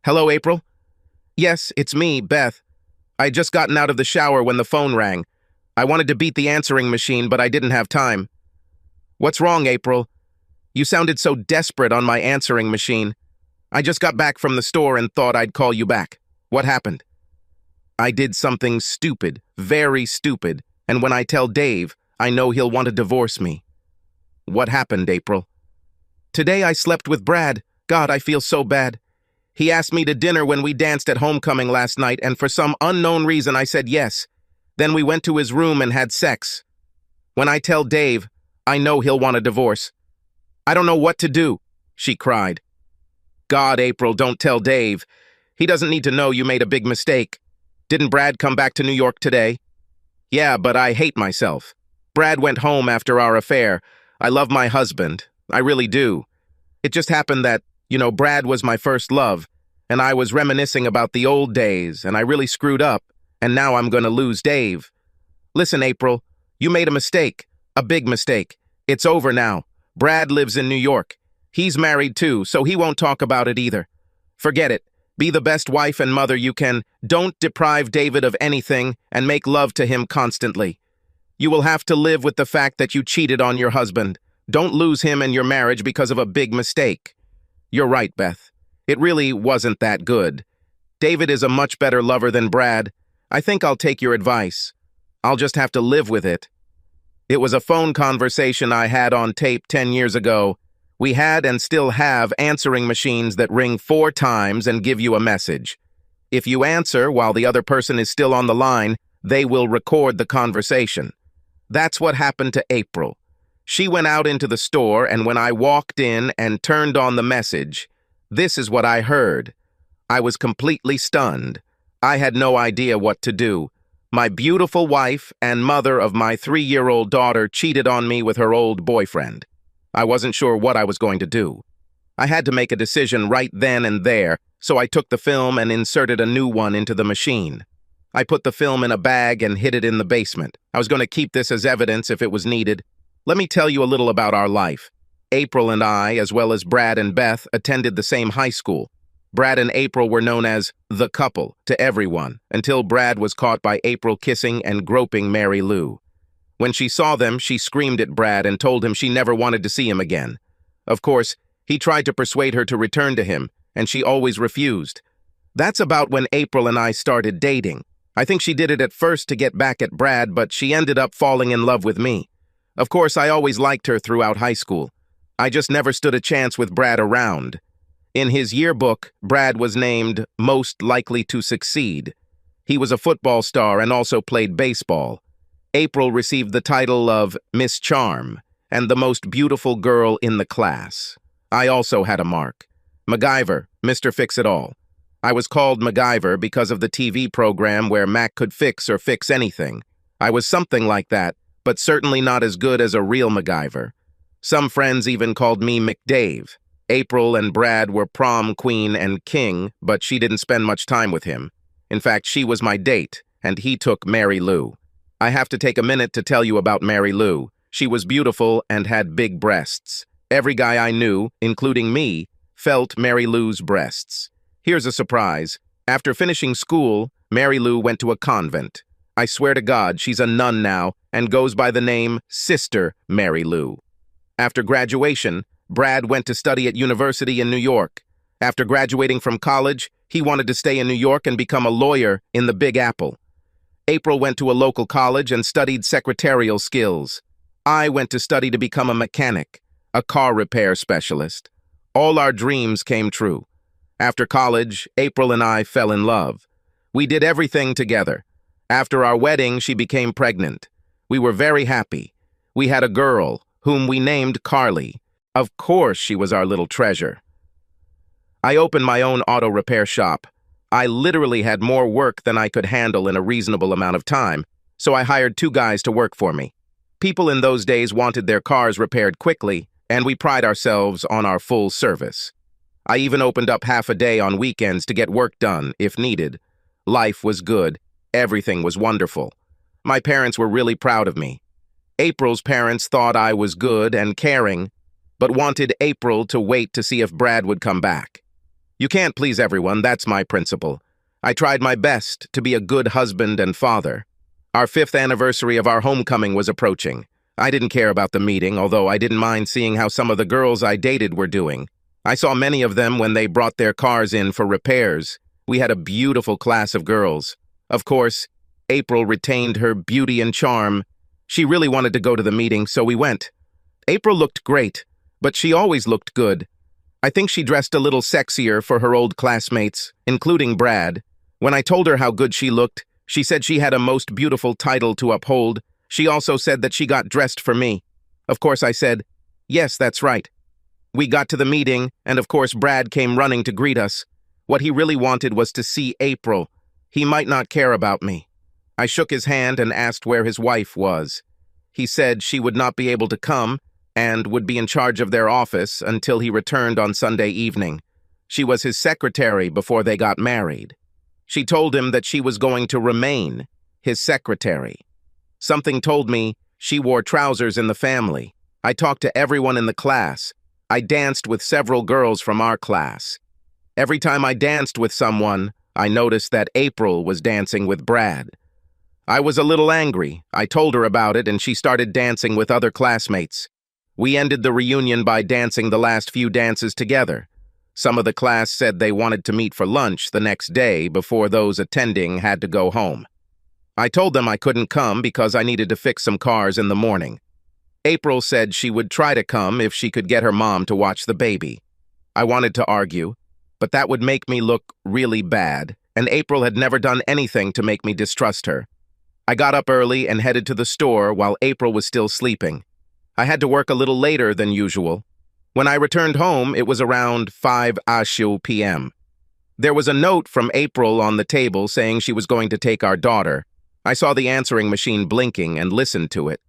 Hello, April? Yes, it's me, Beth. I had just gotten out of the shower when the phone rang. I wanted to beat the answering machine, but I didn't have time. What's wrong, April? You sounded so desperate on my answering machine. I just got back from the store and thought I'd call you back. What happened? I did something stupid, very stupid, and when I tell Dave, I know he'll want to divorce me. What happened, April? Today I slept with Brad. God, I feel so bad. He asked me to dinner when we danced at homecoming last night, and for some unknown reason I said yes. Then we went to his room and had sex. When I tell Dave, I know he'll want a divorce. I don't know what to do, she cried. God, April, don't tell Dave. He doesn't need to know you made a big mistake. Didn't Brad come back to New York today? Yeah, but I hate myself. Brad went home after our affair. I love my husband. I really do. It just happened that, Brad was my first love, and I was reminiscing about the old days, and I really screwed up, and now I'm going to lose Dave. Listen, April, you made a mistake, a big mistake. It's over now. Brad lives in New York. He's married too, so he won't talk about it either. Forget it. Be the best wife and mother you can. Don't deprive David of anything and make love to him constantly. You will have to live with the fact that you cheated on your husband. Don't lose him and your marriage because of a big mistake. You're right, Beth. It really wasn't that good. David is a much better lover than Brad. I think I'll take your advice. I'll just have to live with it. It was a phone conversation I had on tape 10 years ago. We had and still have answering machines that ring 4 times and give you a message. If you answer while the other person is still on the line, they will record the conversation. That's what happened to April. She went out into the store, and when I walked in and turned on the message, this is what I heard. I was completely stunned. I had no idea what to do. My beautiful wife and mother of my 3-year-old daughter cheated on me with her old boyfriend. I wasn't sure what I was going to do. I had to make a decision right then and there, so I took the film and inserted a new one into the machine. I put the film in a bag and hid it in the basement. I was going to keep this as evidence if it was needed. Let me tell you a little about our life. April and I, as well as Brad and Beth, attended the same high school. Brad and April were known as the couple to everyone, until Brad was caught by April kissing and groping Mary Lou. When she saw them, she screamed at Brad and told him she never wanted to see him again. Of course, he tried to persuade her to return to him, and she always refused. That's about when April and I started dating. I think she did it at first to get back at Brad, but she ended up falling in love with me. Of course, I always liked her throughout high school. I just never stood a chance with Brad around. In his yearbook, Brad was named most likely to succeed. He was a football star and also played baseball. April received the title of Miss Charm and the most beautiful girl in the class. I also had a mark. MacGyver, Mr. Fix-It-All. I was called MacGyver because of the TV program where Mac could fix or fix anything. I was something like that, but certainly not as good as a real MacGyver. Some friends even called me McDave. April and Brad were prom queen and king, but she didn't spend much time with him. In fact, she was my date, and he took Mary Lou. I have to take a minute to tell you about Mary Lou. She was beautiful and had big breasts. Every guy I knew, including me, felt Mary Lou's breasts. Here's a surprise. After finishing school, Mary Lou went to a convent. I swear to God, she's a nun now and goes by the name Sister Mary Lou. After graduation, Brad went to study at university in New York. After graduating from college, he wanted to stay in New York and become a lawyer in the Big Apple. April went to a local college and studied secretarial skills. I went to study to become a mechanic, a car repair specialist. All our dreams came true. After college, April and I fell in love. We did everything together. After our wedding, she became pregnant. We were very happy. We had a girl, whom we named Carly. Of course, she was our little treasure. I opened my own auto repair shop. I literally had more work than I could handle in a reasonable amount of time, so I hired 2 guys to work for me. People in those days wanted their cars repaired quickly, and we pride ourselves on our full service. I even opened up half a day on weekends to get work done, if needed. Life was good. Everything was wonderful. My parents were really proud of me. April's parents thought I was good and caring, but wanted April to wait to see if Brad would come back. You can't please everyone, that's my principle. I tried my best to be a good husband and father. Our 5th anniversary of our homecoming was approaching. I didn't care about the meeting, although I didn't mind seeing how some of the girls I dated were doing. I saw many of them when they brought their cars in for repairs. We had a beautiful class of girls. Of course, April retained her beauty and charm. She really wanted to go to the meeting, so we went. April looked great, but she always looked good. I think she dressed a little sexier for her old classmates, including Brad. When I told her how good she looked, she said she had a most beautiful title to uphold. She also said that she got dressed for me. Of course, I said, yes, that's right. We got to the meeting, and of course Brad came running to greet us. What he really wanted was to see April. He might not care about me. I shook his hand and asked where his wife was. He said she would not be able to come and would be in charge of their office until he returned on Sunday evening. She was his secretary before they got married. She told him that she was going to remain his secretary. Something told me she wore trousers in the family. I talked to everyone in the class. I danced with several girls from our class. Every time I danced with someone, I noticed that April was dancing with Brad. I was a little angry. I told her about it, and she started dancing with other classmates. We ended the reunion by dancing the last few dances together. Some of the class said they wanted to meet for lunch the next day before those attending had to go home. I told them I couldn't come because I needed to fix some cars in the morning. April said she would try to come if she could get her mom to watch the baby. I wanted to argue, but that would make me look really bad, and April had never done anything to make me distrust her. I got up early and headed to the store while April was still sleeping. I had to work a little later than usual. When I returned home, it was around 5 p.m. There was a note from April on the table saying she was going to take our daughter. I saw the answering machine blinking and listened to it.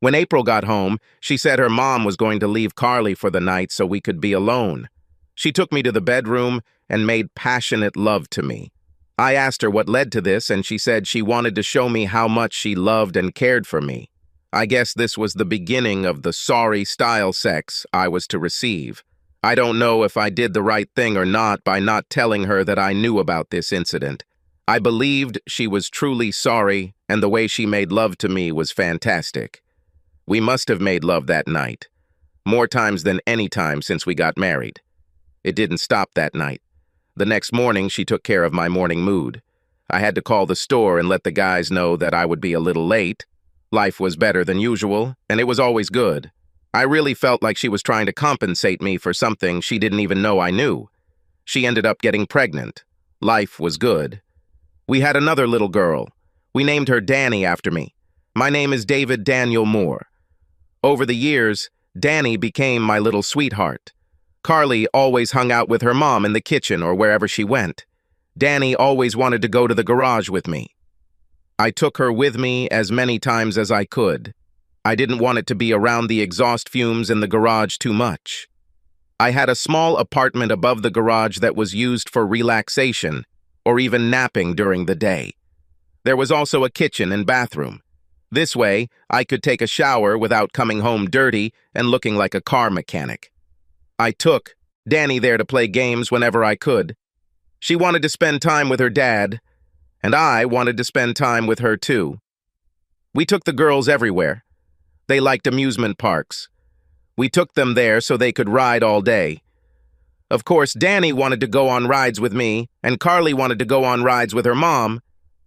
When April got home, she said her mom was going to leave Carly for the night so we could be alone. She took me to the bedroom and made passionate love to me. I asked her what led to this, and she said she wanted to show me how much she loved and cared for me. I guess this was the beginning of the sorry-style sex I was to receive. I don't know if I did the right thing or not by not telling her that I knew about this incident. I believed she was truly sorry, and the way she made love to me was fantastic. We must have made love that night, more times than any time since we got married. It didn't stop that night. The next morning, she took care of my morning mood. I had to call the store and let the guys know that I would be a little late. Life was better than usual, and it was always good. I really felt like she was trying to compensate me for something she didn't even know I knew. She ended up getting pregnant. Life was good. We had another little girl. We named her Danny after me. My name is David Daniel Moore. Over the years, Danny became my little sweetheart. Carly always hung out with her mom in the kitchen or wherever she went. Danny always wanted to go to the garage with me. I took her with me as many times as I could. I didn't want it to be around the exhaust fumes in the garage too much. I had a small apartment above the garage that was used for relaxation or even napping during the day. There was also a kitchen and bathroom. This way, I could take a shower without coming home dirty and looking like a car mechanic. I took Danny there to play games whenever I could. She wanted to spend time with her dad, and I wanted to spend time with her too. We took the girls everywhere. They liked amusement parks. We took them there so they could ride all day. Of course, Danny wanted to go on rides with me, and Carly wanted to go on rides with her mom.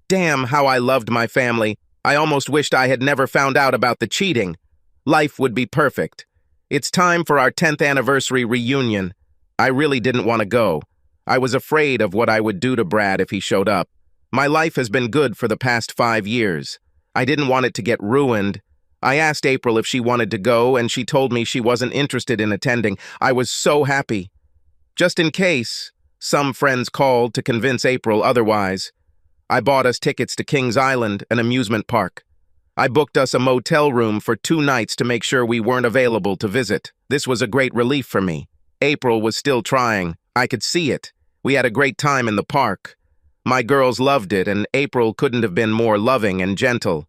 Damn, how I loved my family. I almost wished I had never found out about the cheating. Life would be perfect. It's time for our 10th anniversary reunion. I really didn't want to go. I was afraid of what I would do to Brad if he showed up. My life has been good for the past 5 years. I didn't want it to get ruined. I asked April if she wanted to go, and she told me she wasn't interested in attending. I was so happy. Just in case, some friends called to convince April otherwise. I bought us tickets to Kings Island, an amusement park. I booked us a motel room for 2 nights to make sure we weren't available to visit. This was a great relief for me. April was still trying. I could see it. We had a great time in the park. My girls loved it, and April couldn't have been more loving and gentle.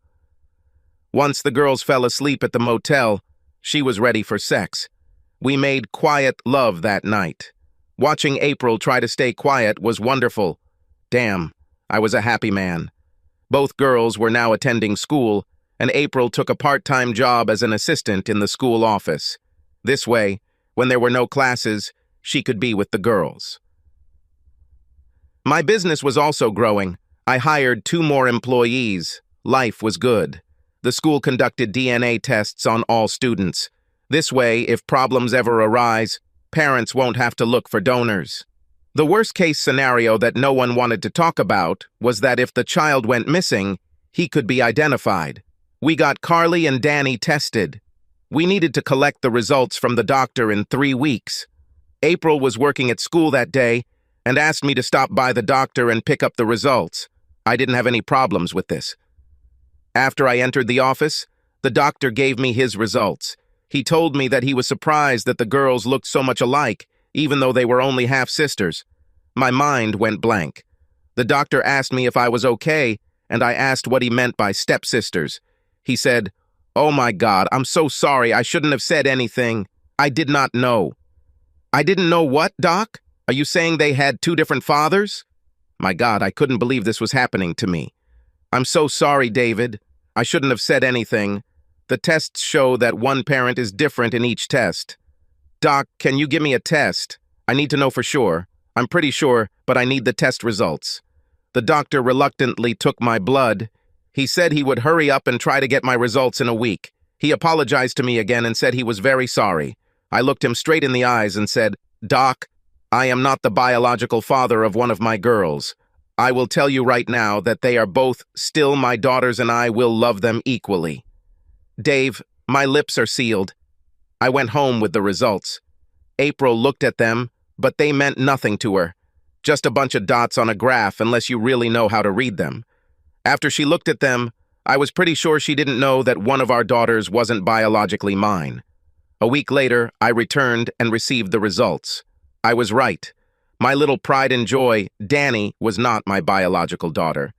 Once the girls fell asleep at the motel, she was ready for sex. We made quiet love that night. Watching April try to stay quiet was wonderful. Damn, I was a happy man. Both girls were now attending school, and April took a part-time job as an assistant in the school office. This way, when there were no classes, she could be with the girls. My business was also growing. I hired 2 more employees. Life was good. The school conducted DNA tests on all students. This way, if problems ever arise, parents won't have to look for donors. The worst-case scenario that no one wanted to talk about was that if the child went missing, he could be identified. We got Carly and Danny tested. We needed to collect the results from the doctor in 3 weeks. April was working at school that day and asked me to stop by the doctor and pick up the results. I didn't have any problems with this. After I entered the office, the doctor gave me his results. He told me that he was surprised that the girls looked so much alike, even though they were only half-sisters. My mind went blank. The doctor asked me if I was okay, and I asked what he meant by stepsisters. He said, "Oh my God, I'm so sorry, I shouldn't have said anything. I did not know." "I didn't know what, Doc? Are you saying they had 2 different fathers?" My God, I couldn't believe this was happening to me. "I'm so sorry, David. I shouldn't have said anything. The tests show that one parent is different in each test." "Doc, can you give me a test? I need to know for sure. I'm pretty sure, but I need the test results." The doctor reluctantly took my blood. He said he would hurry up and try to get my results in a week. He apologized to me again and said he was very sorry. I looked him straight in the eyes and said, "Doc, I am not the biological father of one of my girls. I will tell you right now that they are both still my daughters and I will love them equally." "Dave, my lips are sealed." I went home with the results. April looked at them, but they meant nothing to her. Just a bunch of dots on a graph unless you really know how to read them. After she looked at them, I was pretty sure she didn't know that one of our daughters wasn't biologically mine. A week later, I returned and received the results. I was right. My little pride and joy, Danny, was not my biological daughter.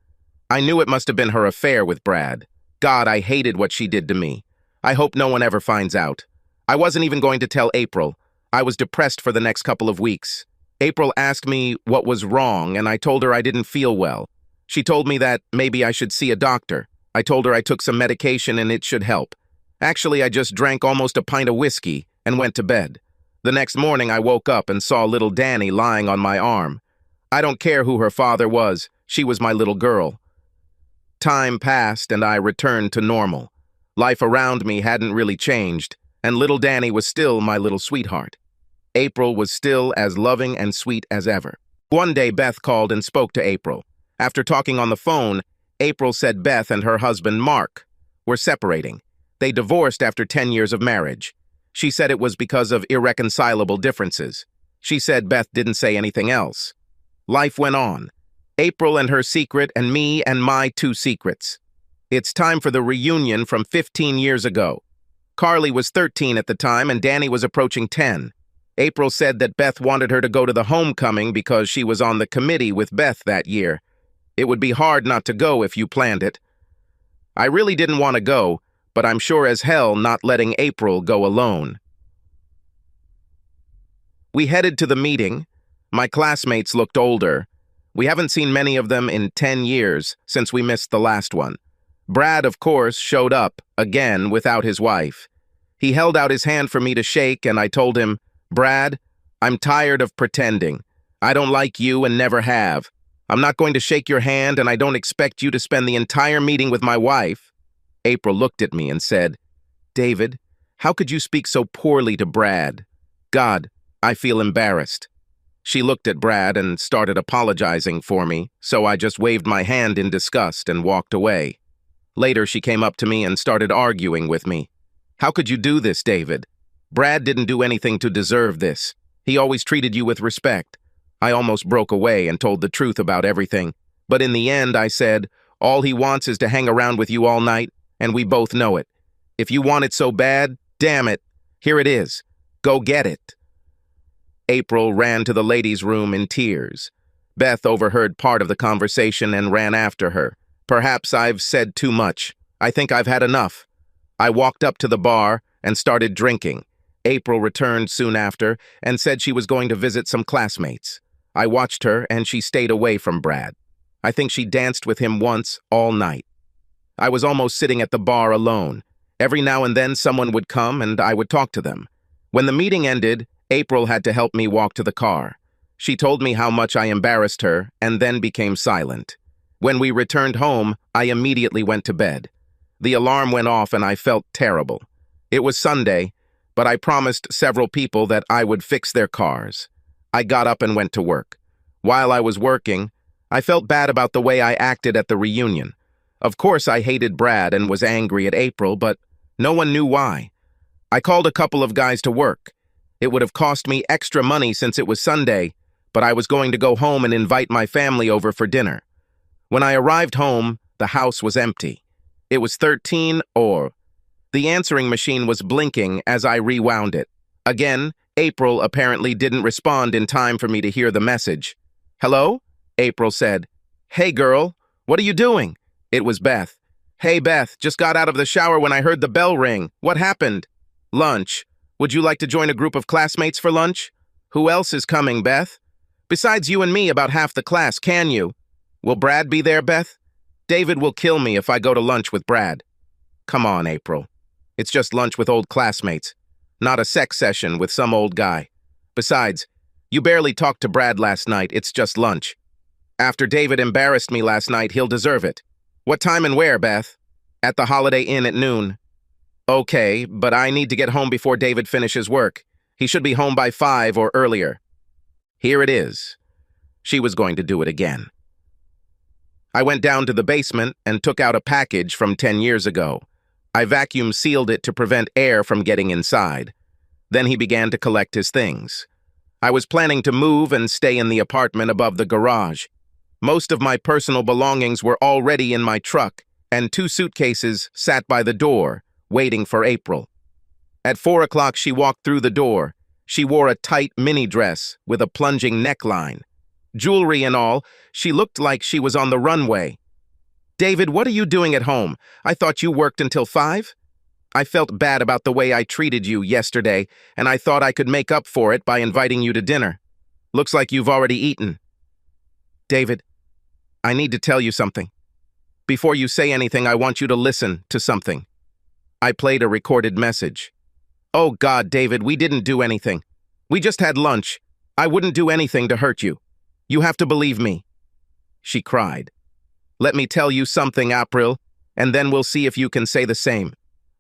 I knew it must have been her affair with Brad. God, I hated what she did to me. I hope no one ever finds out. I wasn't even going to tell April. I was depressed for the next couple of weeks. April asked me what was wrong, and I told her I didn't feel well. She told me that maybe I should see a doctor. I told her I took some medication and it should help. Actually, I just drank almost a pint of whiskey and went to bed. The next morning, I woke up and saw little Danny lying on my arm. I don't care who her father was. She was my little girl. Time passed and I returned to normal. Life around me hadn't really changed, and little Danny was still my little sweetheart. April was still as loving and sweet as ever. One day, Beth called and spoke to April. After talking on the phone, April said Beth and her husband, Mark, were separating. They divorced after 10 years of marriage. She said it was because of irreconcilable differences. She said Beth didn't say anything else. Life went on. April and her secret and me and my 2 secrets. It's time for the reunion from 15 years ago. Carly was 13 at the time and Danny was approaching 10. April said that Beth wanted her to go to the homecoming because she was on the committee with Beth that year. It would be hard not to go if you planned it. I really didn't want to go, but I'm sure as hell not letting April go alone. We headed to the meeting. My classmates looked older. We haven't seen many of them in 10 years since we missed the last one. Brad, of course, showed up, again, without his wife. He held out his hand for me to shake, and I told him, "Brad, I'm tired of pretending. I don't like you and never have. I'm not going to shake your hand, and I don't expect you to spend the entire meeting with my wife." April looked at me and said, "David, how could you speak so poorly to Brad? God, I feel embarrassed." She looked at Brad and started apologizing for me, so I just waved my hand in disgust and walked away. Later, she came up to me and started arguing with me. "How could you do this, David? Brad didn't do anything to deserve this. He always treated you with respect." I almost broke away and told the truth about everything. But in the end, I said, "All he wants is to hang around with you all night, and we both know it. If you want it so bad, damn it, here it is. Go get it." April ran to the ladies' room in tears. Beth overheard part of the conversation and ran after her. Perhaps I've said too much. I think I've had enough. I walked up to the bar and started drinking. April returned soon after and said she was going to visit some classmates. I watched her and she stayed away from Brad. I think she danced with him once all night. I was almost sitting at the bar alone. Every now and then someone would come and I would talk to them. When the meeting ended, April had to help me walk to the car. She told me how much I embarrassed her and then became silent. When we returned home, I immediately went to bed. The alarm went off and I felt terrible. It was Sunday, but I promised several people that I would fix their cars. I got up and went to work. While I was working, I felt bad about the way I acted at the reunion. Of course, I hated Brad and was angry at April, but no one knew why. I called a couple of guys to work. It would have cost me extra money since it was Sunday, but I was going to go home and invite my family over for dinner. When I arrived home, the house was empty. It was 13 or... The answering machine was blinking as I rewound it. Again, April apparently didn't respond in time for me to hear the message. "Hello?" April said. "Hey, girl, what are you doing?" It was Beth. "Hey, Beth, just got out of the shower when I heard the bell ring. What happened?" "Lunch. Would you like to join a group of classmates for lunch?" "Who else is coming, Beth?" "Besides you and me, about half the class, can you?" "Will Brad be there, Beth?" "David will kill me if I go to lunch with Brad." "Come on, April. It's just lunch with old classmates, not a sex session with some old guy. Besides, you barely talked to Brad last night, it's just lunch. After David embarrassed me last night, he'll deserve it." "What time and where, Beth?" "At the Holiday Inn at noon." "Okay, but I need to get home before David finishes work. He should be home by 5 or earlier." Here it is. She was going to do it again. I went down to the basement and took out a package from 10 years ago. I vacuum sealed it to prevent air from getting inside. Then he began to collect his things. I was planning to move and stay in the apartment above the garage. Most of my personal belongings were already in my truck, and 2 suitcases sat by the door, waiting for April. At 4 o'clock, she walked through the door. She wore a tight mini dress with a plunging neckline. Jewelry and all, she looked like she was on the runway. "David, what are you doing at home? I thought you worked until 5? I felt bad about the way I treated you yesterday, and I thought I could make up for it by inviting you to dinner. Looks like you've already eaten." "David, I need to tell you something. Before you say anything, I want you to listen to something." I played a recorded message. "Oh God, David, we didn't do anything. We just had lunch. I wouldn't do anything to hurt you. You have to believe me." She cried. "Let me tell you something, April, and then we'll see if you can say the same.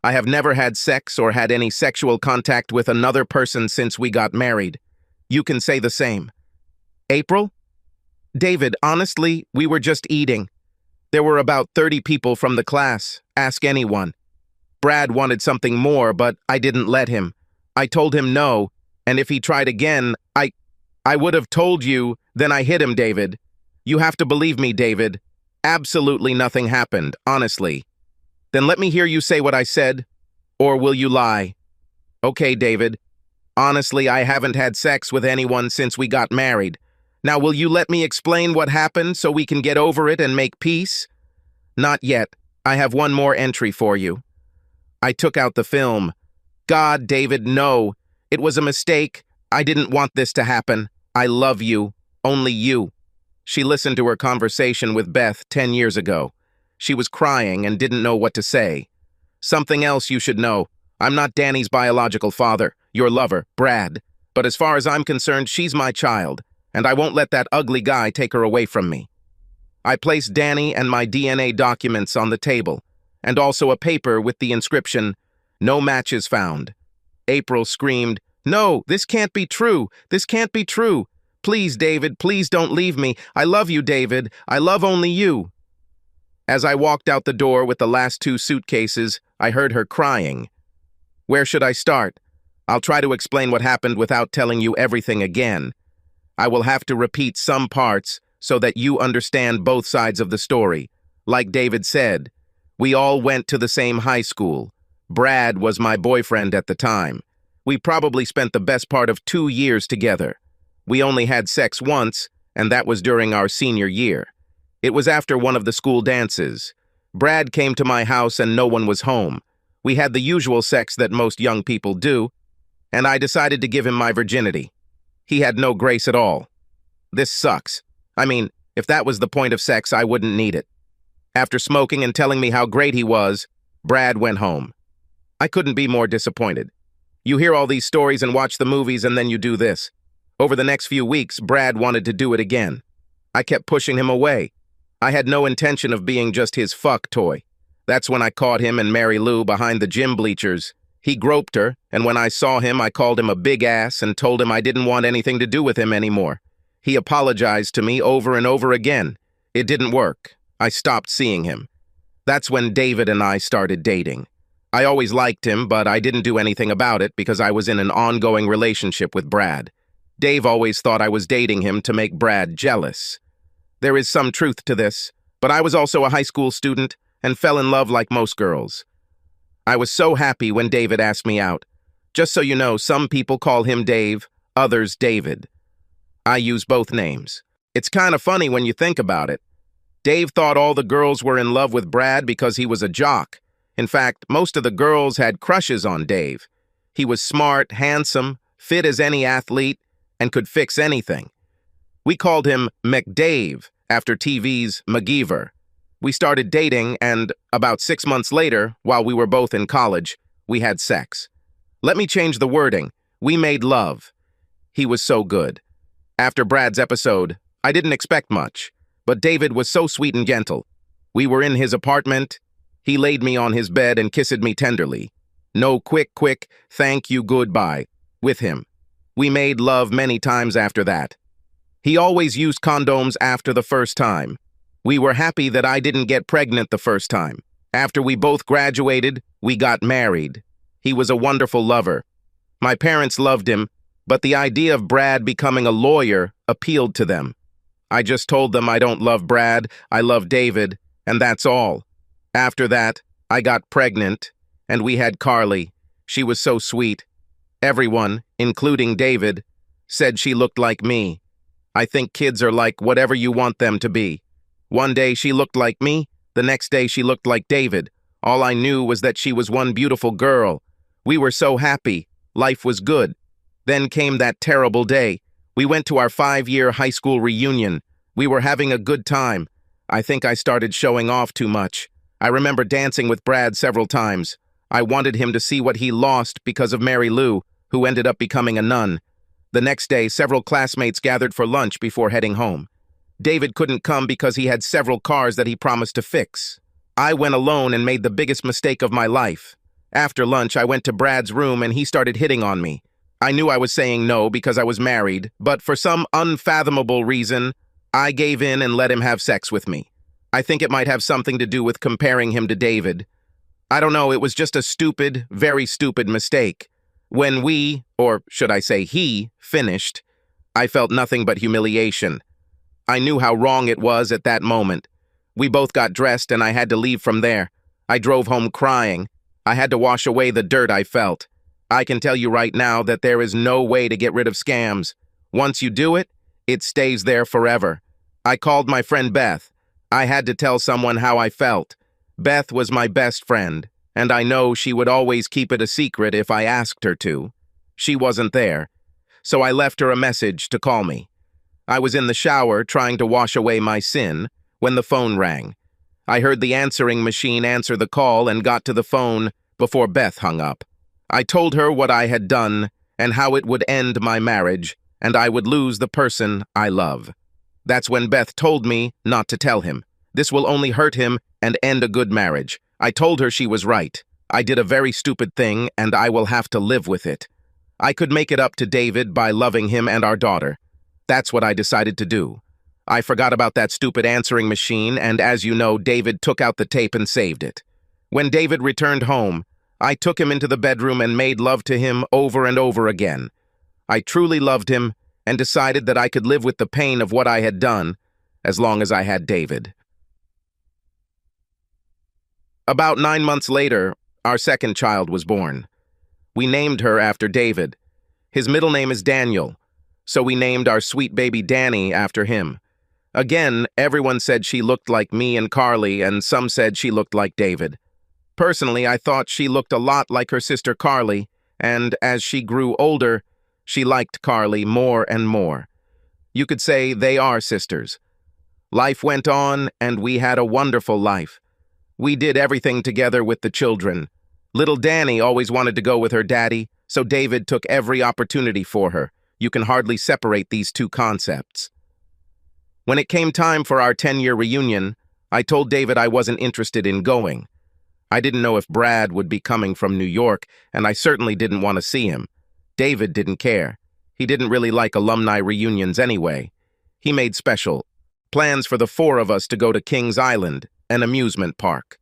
I have never had sex or had any sexual contact with another person since we got married. You can say the same." "April?" "David, honestly, we were just eating. There were about 30 people from the class. Ask anyone. Brad wanted something more, but I didn't let him. I told him no, and if he tried again, I would have told you, then I hit him, David. You have to believe me, David. Absolutely nothing happened, honestly." "Then let me hear you say what I said, or will you lie?" "Okay, David. Honestly, I haven't had sex with anyone since we got married. Now, will you let me explain what happened so we can get over it and make peace?" "Not yet. I have one more entry for you." I took out the film. "God, David, no. It was a mistake. I didn't want this to happen. I love you. Only you." She listened to her conversation with Beth 10 years ago. She was crying and didn't know what to say. "Something else you should know. I'm not Danny's biological father, your lover, Brad. But as far as I'm concerned, she's my child, and I won't let that ugly guy take her away from me." I placed Danny and my DNA documents on the table, and also a paper with the inscription, "No matches found." April screamed, "No, this can't be true. This can't be true. Please, David, please don't leave me. I love you, David. I love only you." As I walked out the door with the last 2 suitcases, I heard her crying. Where should I start? I'll try to explain what happened without telling you everything again. I will have to repeat some parts so that you understand both sides of the story. Like David said, we all went to the same high school. Brad was my boyfriend at the time. We probably spent the best part of 2 years together. We only had sex once, and that was during our senior year. It was after one of the school dances. Brad came to my house and no one was home. We had the usual sex that most young people do. and I decided to give him my virginity. He had no grace at all. This sucks. I mean, if that was the point of sex, I wouldn't need it. After smoking and telling me how great he was, Brad went home. I couldn't be more disappointed. You hear all these stories and watch the movies, and then you do this. Over the next few weeks, Brad wanted to do it again. I kept pushing him away. I had no intention of being just his fuck toy. That's when I caught him and Mary Lou behind the gym bleachers. He groped her, and when I saw him, I called him a big ass and told him I didn't want anything to do with him anymore. He apologized to me over and over again. It didn't work. I stopped seeing him. That's when David and I started dating. I always liked him, but I didn't do anything about it because I was in an ongoing relationship with Brad. Dave always thought I was dating him to make Brad jealous. There is some truth to this, but I was also a high school student and fell in love like most girls. I was so happy when David asked me out. Just so you know, some people call him Dave, others David. I use both names. It's kind of funny when you think about it. Dave thought all the girls were in love with Brad because he was a jock. In fact, most of the girls had crushes on Dave. He was smart, handsome, fit as any athlete, and could fix anything. We called him McDave after TV's MacGyver. We started dating, and about 6 months later, while we were both in college, we had sex. Let me change the wording. We made love. He was so good. After Brad's episode, I didn't expect much, but David was so sweet and gentle. We were in his apartment. He laid me on his bed and kissed me tenderly. No quick, thank you, goodbye, with him. We made love many times after that. He always used condoms after the first time. We were happy that I didn't get pregnant the first time. After we both graduated, we got married. He was a wonderful lover. My parents loved him, but the idea of Brad becoming a lawyer appealed to them. I just told them I don't love Brad, I love David, and that's all. After that, I got pregnant, and we had Carly. She was so sweet. Everyone, including David, said she looked like me. I think kids are like whatever you want them to be. One day she looked like me, the next day she looked like David. All I knew was that she was one beautiful girl. We were so happy. Life was good. Then came that terrible day. We went to our 5-year high school reunion. We were having a good time. I think I started showing off too much. I remember dancing with Brad several times. I wanted him to see what he lost because of Mary Lou, who ended up becoming a nun. The next day, several classmates gathered for lunch before heading home. David couldn't come because he had several cars that he promised to fix. I went alone and made the biggest mistake of my life. After lunch, I went to Brad's room and he started hitting on me. I knew I was saying no because I was married, but for some unfathomable reason, I gave in and let him have sex with me. I think it might have something to do with comparing him to David. I don't know, it was just a stupid, very stupid mistake. When we, or should I say he, finished, I felt nothing but humiliation. I knew how wrong it was at that moment. We both got dressed and I had to leave from there. I drove home crying. I had to wash away the dirt I felt. I can tell you right now that there is no way to get rid of scams. Once you do it, it stays there forever. I called my friend Beth. I had to tell someone how I felt. Beth was my best friend, and I know she would always keep it a secret if I asked her to. She wasn't there, so I left her a message to call me. I was in the shower trying to wash away my sin when the phone rang. I heard the answering machine answer the call and got to the phone before Beth hung up. I told her what I had done and how it would end my marriage, and I would lose the person I love. That's when Beth told me not to tell him. This will only hurt him and end a good marriage. I told her she was right. I did a very stupid thing, and I will have to live with it. I could make it up to David by loving him and our daughter. That's what I decided to do. I forgot about that stupid answering machine, and as you know, David took out the tape and saved it. When David returned home, I took him into the bedroom and made love to him over and over again. I truly loved him and decided that I could live with the pain of what I had done as long as I had David. About 9 months later, our second child was born. We named her after David. His middle name is Daniel, so we named our sweet baby Danny after him. Again, everyone said she looked like me and Carly, and some said she looked like David. Personally, I thought she looked a lot like her sister Carly, and as she grew older, she liked Carly more and more. You could say they are sisters. Life went on, and we had a wonderful life. We did everything together with the children. Little Danny always wanted to go with her daddy, so David took every opportunity for her. You can hardly separate these two concepts. When it came time for our 10-year reunion, I told David I wasn't interested in going. I didn't know if Brad would be coming from New York, and I certainly didn't want to see him. David didn't care. He didn't really like alumni reunions anyway. He made special plans for the four of us to go to Kings Island, an amusement park.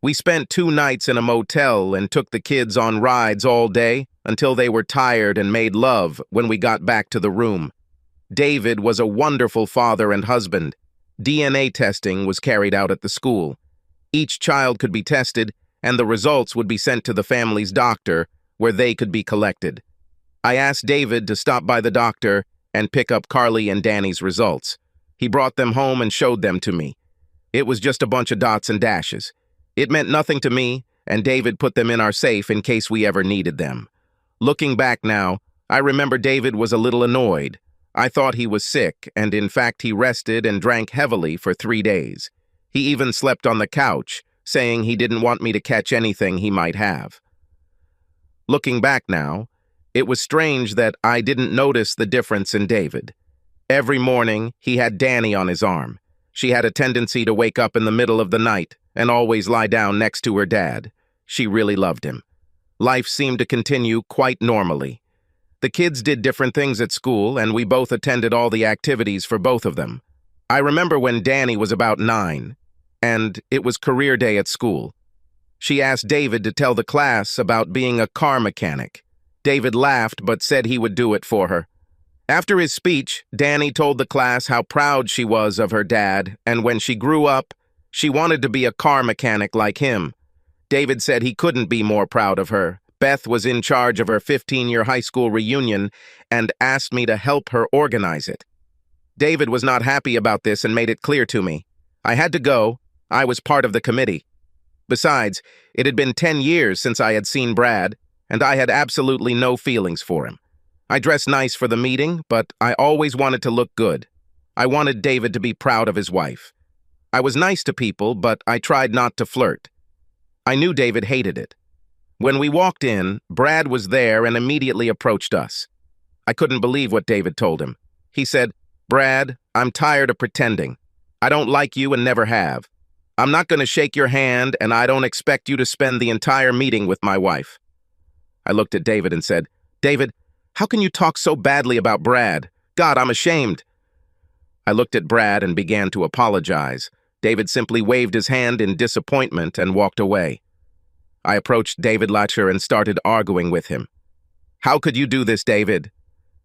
We spent 2 nights in a motel and took the kids on rides all day until they were tired and made love when we got back to the room. David was a wonderful father and husband. DNA testing was carried out at the school. Each child could be tested, and the results would be sent to the family's doctor, where they could be collected. I asked David to stop by the doctor and pick up Carly and Danny's results. He brought them home and showed them to me. It was just a bunch of dots and dashes. It meant nothing to me, and David put them in our safe in case we ever needed them. Looking back now, I remember David was a little annoyed. I thought he was sick, and in fact he rested and drank heavily for 3 days. He even slept on the couch, saying he didn't want me to catch anything he might have. Looking back now, it was strange that I didn't notice the difference in David. Every morning, he had Danny on his arm. She had a tendency to wake up in the middle of the night and always lie down next to her dad. She really loved him. Life seemed to continue quite normally. The kids did different things at school, and we both attended all the activities for both of them. I remember when Danny was about 9, and it was career day at school. She asked David to tell the class about being a car mechanic. David laughed but said he would do it for her. After his speech, Danny told the class how proud she was of her dad, and when she grew up, she wanted to be a car mechanic like him. David said he couldn't be more proud of her. Beth was in charge of her 15-year high school reunion and asked me to help her organize it. David was not happy about this and made it clear to me. I had to go. I was part of the committee. Besides, it had been 10 years since I had seen Brad, and I had absolutely no feelings for him. I dressed nice for the meeting, but I always wanted to look good. I wanted David to be proud of his wife. I was nice to people, but I tried not to flirt. I knew David hated it. When we walked in, Brad was there and immediately approached us. I couldn't believe what David told him. He said, "Brad, I'm tired of pretending. I don't like you and never have. I'm not going to shake your hand, and I don't expect you to spend the entire meeting with my wife." I looked at David and said, "David, how can you talk so badly about Brad? God, I'm ashamed." I looked at Brad and began to apologize. David simply waved his hand in disappointment and walked away. I approached David Latcher and started arguing with him. "How could you do this, David?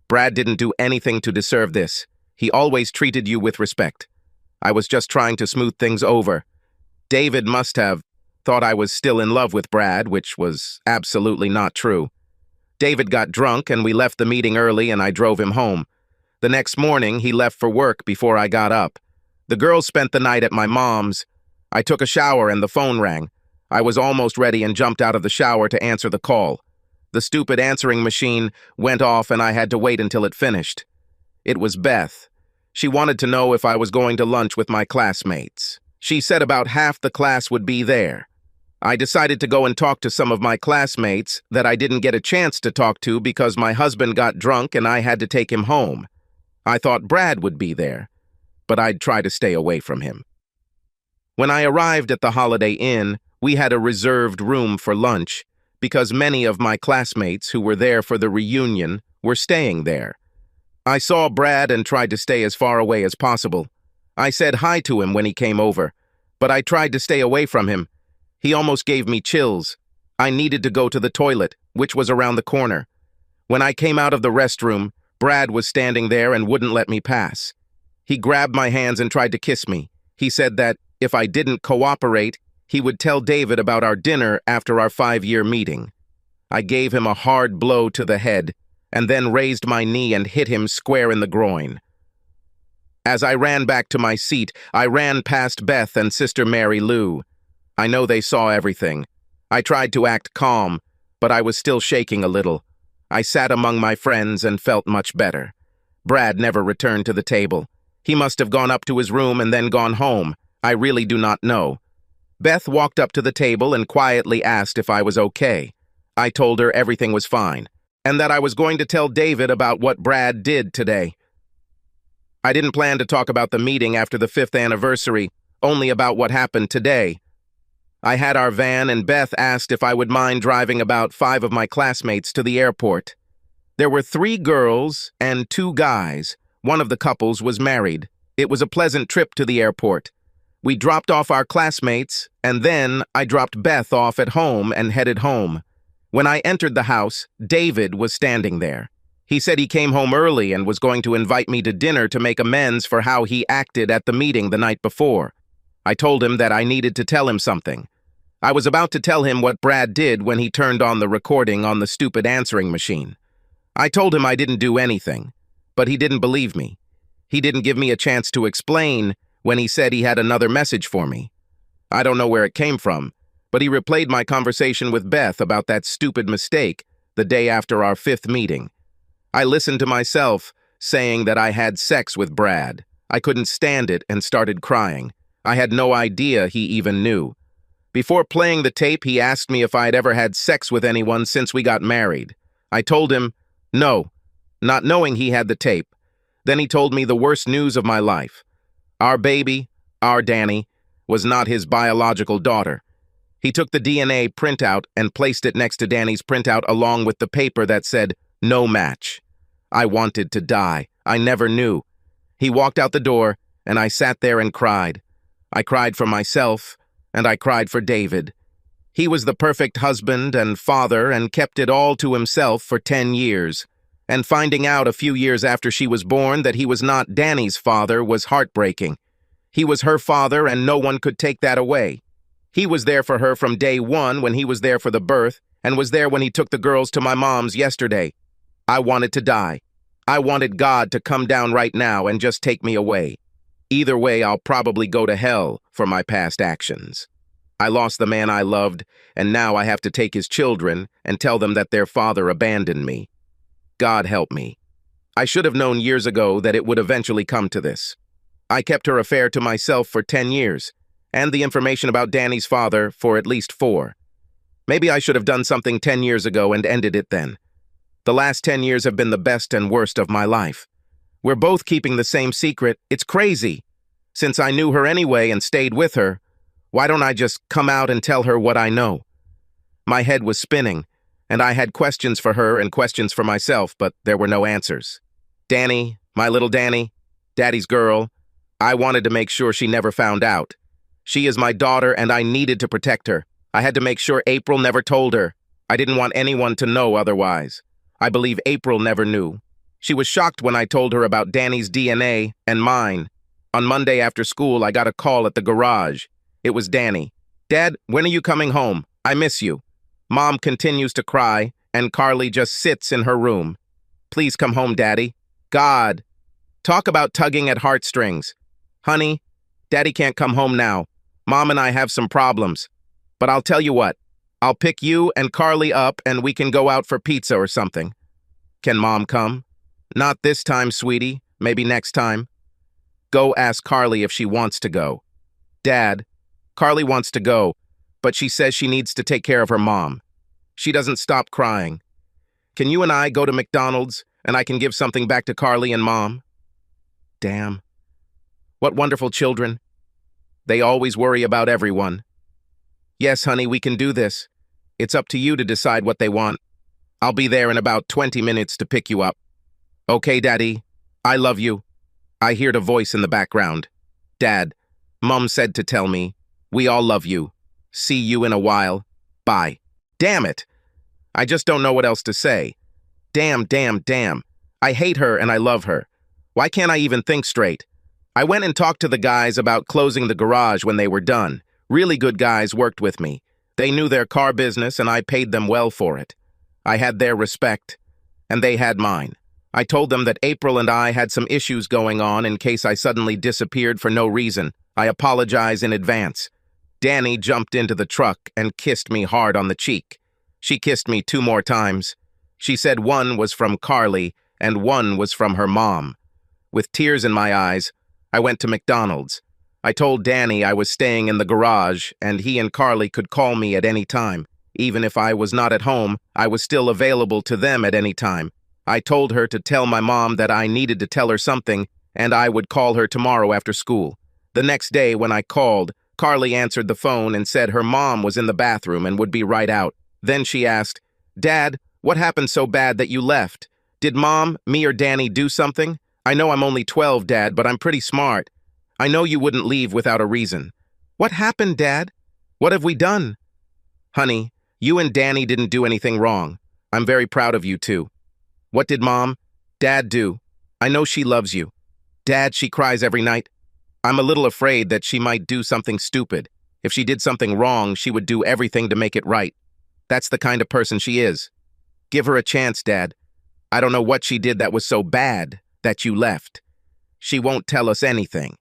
Brad didn't do anything to deserve this. He always treated you with respect. I was just trying to smooth things over. David must have thought I was still in love with Brad, which was absolutely not true. David got drunk and we left the meeting early and I drove him home. The next morning, he left for work before I got up. The girls spent the night at my mom's. I took a shower and the phone rang. I was almost ready and jumped out of the shower to answer the call. The stupid answering machine went off and I had to wait until it finished. It was Beth. She wanted to know if I was going to lunch with my classmates. She said about half the class would be there. I decided to go and talk to some of my classmates that I didn't get a chance to talk to because my husband got drunk and I had to take him home. I thought Brad would be there, but I'd try to stay away from him. When I arrived at the Holiday Inn, we had a reserved room for lunch because many of my classmates who were there for the reunion were staying there. I saw Brad and tried to stay as far away as possible. I said hi to him when he came over, but I tried to stay away from him. He almost gave me chills. I needed to go to the toilet, which was around the corner. When I came out of the restroom, Brad was standing there and wouldn't let me pass. He grabbed my hands and tried to kiss me. He said that if I didn't cooperate, he would tell David about our dinner after our 5-year meeting. I gave him a hard blow to the head and then raised my knee and hit him square in the groin. As I ran back to my seat, I ran past Beth and Sister Mary Lou. I know they saw everything. I tried to act calm, but I was still shaking a little. I sat among my friends and felt much better. Brad never returned to the table. He must have gone up to his room and then gone home. I really do not know. Beth walked up to the table and quietly asked if I was okay. I told her everything was fine, and that I was going to tell David about what Brad did today. I didn't plan to talk about the meeting after the 5th anniversary, only about what happened today. I had our van and Beth asked if I would mind driving about 5 of my classmates to the airport. There were 3 girls and 2 guys. One of the couples was married. It was a pleasant trip to the airport. We dropped off our classmates, and then I dropped Beth off at home and headed home. When I entered the house, David was standing there. He said he came home early and was going to invite me to dinner to make amends for how he acted at the meeting the night before. I told him that I needed to tell him something. I was about to tell him what Brad did when he turned on the recording on the stupid answering machine. I told him I didn't do anything, but he didn't believe me. He didn't give me a chance to explain when he said he had another message for me. I don't know where it came from, but he replayed my conversation with Beth about that stupid mistake the day after our 5th meeting. I listened to myself saying that I had sex with Brad. I couldn't stand it and started crying. I had no idea he even knew. Before playing the tape, he asked me if I had ever had sex with anyone since we got married. I told him, no, not knowing he had the tape. Then he told me the worst news of my life. Our baby, our Danny, was not his biological daughter. He took the DNA printout and placed it next to Danny's printout along with the paper that said, no match. I wanted to die. I never knew. He walked out the door, and I sat there and cried. I cried for myself, and I cried for David. He was the perfect husband and father and kept it all to himself for 10 years. And finding out a few years after she was born that he was not Danny's father was heartbreaking. He was her father and no one could take that away. He was there for her from day one when he was there for the birth and was there when he took the girls to my mom's yesterday. I wanted to die. I wanted God to come down right now and just take me away. Either way, I'll probably go to hell for my past actions. I lost the man I loved, and now I have to take his children and tell them that their father abandoned me. God help me. I should have known years ago that it would eventually come to this. I kept her affair to myself for 10 years, and the information about Danny's father for at least 4. Maybe I should have done something 10 years ago and ended it then. The last 10 years have been the best and worst of my life. We're both keeping the same secret. It's crazy. Since I knew her anyway and stayed with her, why don't I just come out and tell her what I know? My head was spinning, and I had questions for her and questions for myself, but there were no answers. Danny, my little Danny, Daddy's girl, I wanted to make sure she never found out. She is my daughter, and I needed to protect her. I had to make sure April never told her. I didn't want anyone to know otherwise. I believe April never knew. She was shocked when I told her about Danny's DNA and mine. On Monday after school, I got a call at the garage. It was Danny. Dad, when are you coming home? I miss you. Mom continues to cry, and Carly just sits in her room. Please come home, Daddy. God. Talk about tugging at heartstrings. Honey, Daddy can't come home now. Mom and I have some problems. But I'll tell you what. I'll pick you and Carly up and we can go out for pizza or something. Can Mom come? Not this time, sweetie. Maybe next time. Go ask Carly if she wants to go. Dad, Carly wants to go, but she says she needs to take care of her mom. She doesn't stop crying. Can you and I go to McDonald's and I can give something back to Carly and Mom? Damn. What wonderful children. They always worry about everyone. Yes, honey, we can do this. It's up to you to decide what they want. I'll be there in about 20 minutes to pick you up. Okay, Daddy. I love you. I heard a voice in the background. Dad, Mom said to tell me, we all love you. See you in a while. Bye. Damn it. I just don't know what else to say. Damn, damn, damn. I hate her and I love her. Why can't I even think straight? I went and talked to the guys about closing the garage when they were done. Really good guys worked with me. They knew their car business and I paid them well for it. I had their respect, and they had mine. I told them that April and I had some issues going on in case I suddenly disappeared for no reason. I apologize in advance. Danny jumped into the truck and kissed me hard on the cheek. She kissed me 2 more times. She said one was from Carly and one was from her mom. With tears in my eyes, I went to McDonald's. I told Danny I was staying in the garage and he and Carly could call me at any time. Even if I was not at home, I was still available to them at any time. I told her to tell my mom that I needed to tell her something and I would call her tomorrow after school. The next day when I called, Carly answered the phone and said her mom was in the bathroom and would be right out. Then she asked, "Dad, what happened so bad that you left? Did Mom, me or Danny do something? I know I'm only 12, Dad, but I'm pretty smart. I know you wouldn't leave without a reason." "What happened, Dad? What have we done?" "Honey, you and Danny didn't do anything wrong. I'm very proud of you too." "What did Mom, Dad do? I know she loves you. Dad, she cries every night. I'm a little afraid that she might do something stupid. If she did something wrong, she would do everything to make it right. That's the kind of person she is. Give her a chance, Dad. I don't know what she did that was so bad that you left. She won't tell us anything."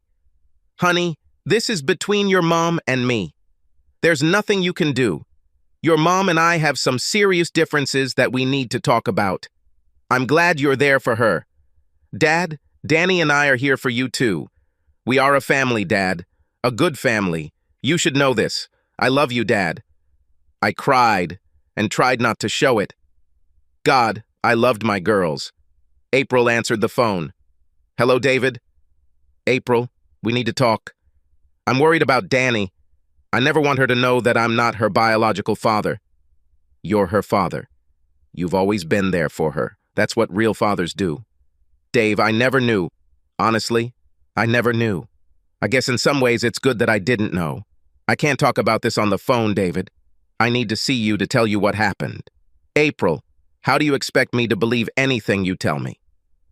"Honey, this is between your mom and me. There's nothing you can do. Your mom and I have some serious differences that we need to talk about. I'm glad you're there for her. Dad, Danny and I are here for you too. We are a family, Dad. A good family. You should know this. I love you, Dad." I cried and tried not to show it. God, I loved my girls. April answered the phone. "Hello, David?" "April, we need to talk. I'm worried about Danny. I never want her to know that I'm not her biological father." "You're her father. You've always been there for her. That's what real fathers do." "Dave, I never knew. Honestly, I never knew. I guess in some ways it's good that I didn't know. I can't talk about this on the phone, David. I need to see you to tell you what happened." "April, how do you expect me to believe anything you tell me?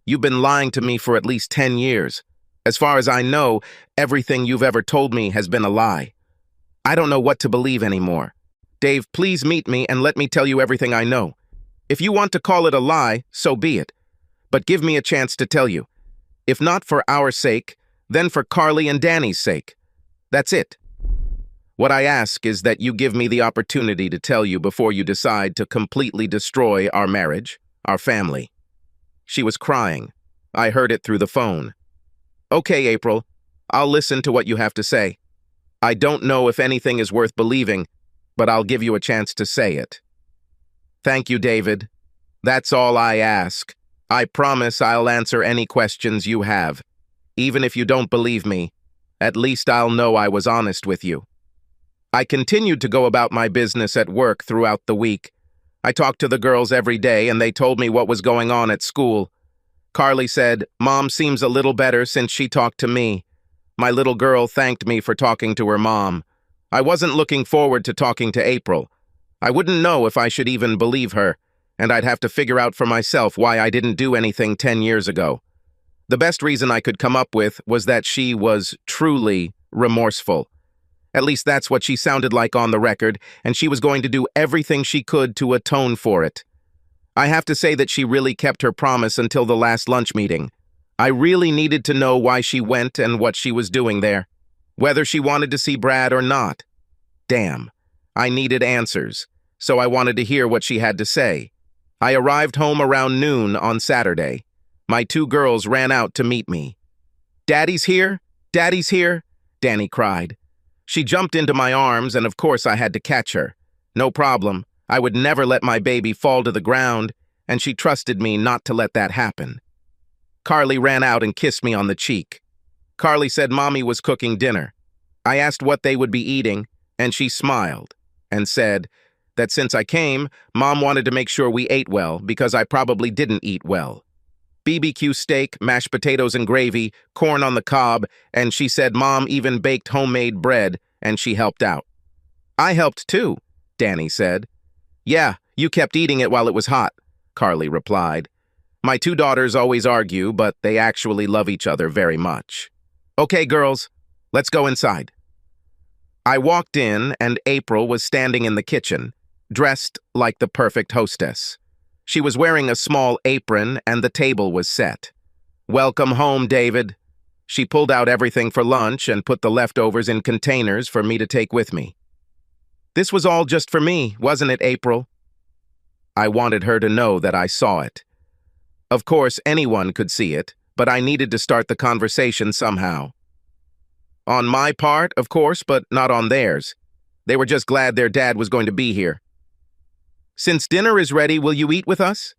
You've been lying to me for at least 10 years. As far as I know, everything you've ever told me has been a lie. I don't know what to believe anymore. Dave, please meet me and let me tell you everything I know. If you want to call it a lie, so be it. But give me a chance to tell you. If not for our sake, then for Carly and Danny's sake. That's it. What I ask is that you give me the opportunity to tell you before you decide to completely destroy our marriage, our family." She was crying. I heard it through the phone. "Okay, April, I'll listen to what you have to say. I don't know if anything is worth believing, but I'll give you a chance to say it." "Thank you, David. That's all I ask. I promise I'll answer any questions you have. Even if you don't believe me, at least I'll know I was honest with you." I continued to go about my business at work throughout the week. I talked to the girls every day and they told me what was going on at school. Carly said, "Mom seems a little better since she talked to me." My little girl thanked me for talking to her mom. I wasn't looking forward to talking to April. I wouldn't know if I should even believe her, and I'd have to figure out for myself why I didn't do anything 10 years ago. The best reason I could come up with was that she was truly remorseful. At least that's what she sounded like on the record, and she was going to do everything she could to atone for it. I have to say that she really kept her promise until the last lunch meeting. I really needed to know why she went and what she was doing there, whether she wanted to see Brad or not. Damn, I needed answers, so I wanted to hear what she had to say. I arrived home around noon on Saturday. My 2 girls ran out to meet me. "Daddy's here? Daddy's here?" Danny cried. She jumped into my arms, and of course I had to catch her. No problem. I would never let my baby fall to the ground, and she trusted me not to let that happen. Carly ran out and kissed me on the cheek. Carly said Mommy was cooking dinner. I asked what they would be eating, and she smiled and said that since I came, Mom wanted to make sure we ate well because I probably didn't eat well. BBQ steak, mashed potatoes and gravy, corn on the cob, and she said Mom even baked homemade bread, and she helped out. "I helped too," Danny said. "Yeah, you kept eating it while it was hot," Carly replied. My 2 daughters always argue, but they actually love each other very much. "Okay, girls, let's go inside." I walked in, and April was standing in the kitchen, dressed like the perfect hostess. She was wearing a small apron, and the table was set. "Welcome home, David." She pulled out everything for lunch and put the leftovers in containers for me to take with me. "This was all just for me, wasn't it, April?" I wanted her to know that I saw it. Of course, anyone could see it, but I needed to start the conversation somehow. On my part, of course, but not on theirs. They were just glad their dad was going to be here. "Since dinner is ready, will you eat with us?"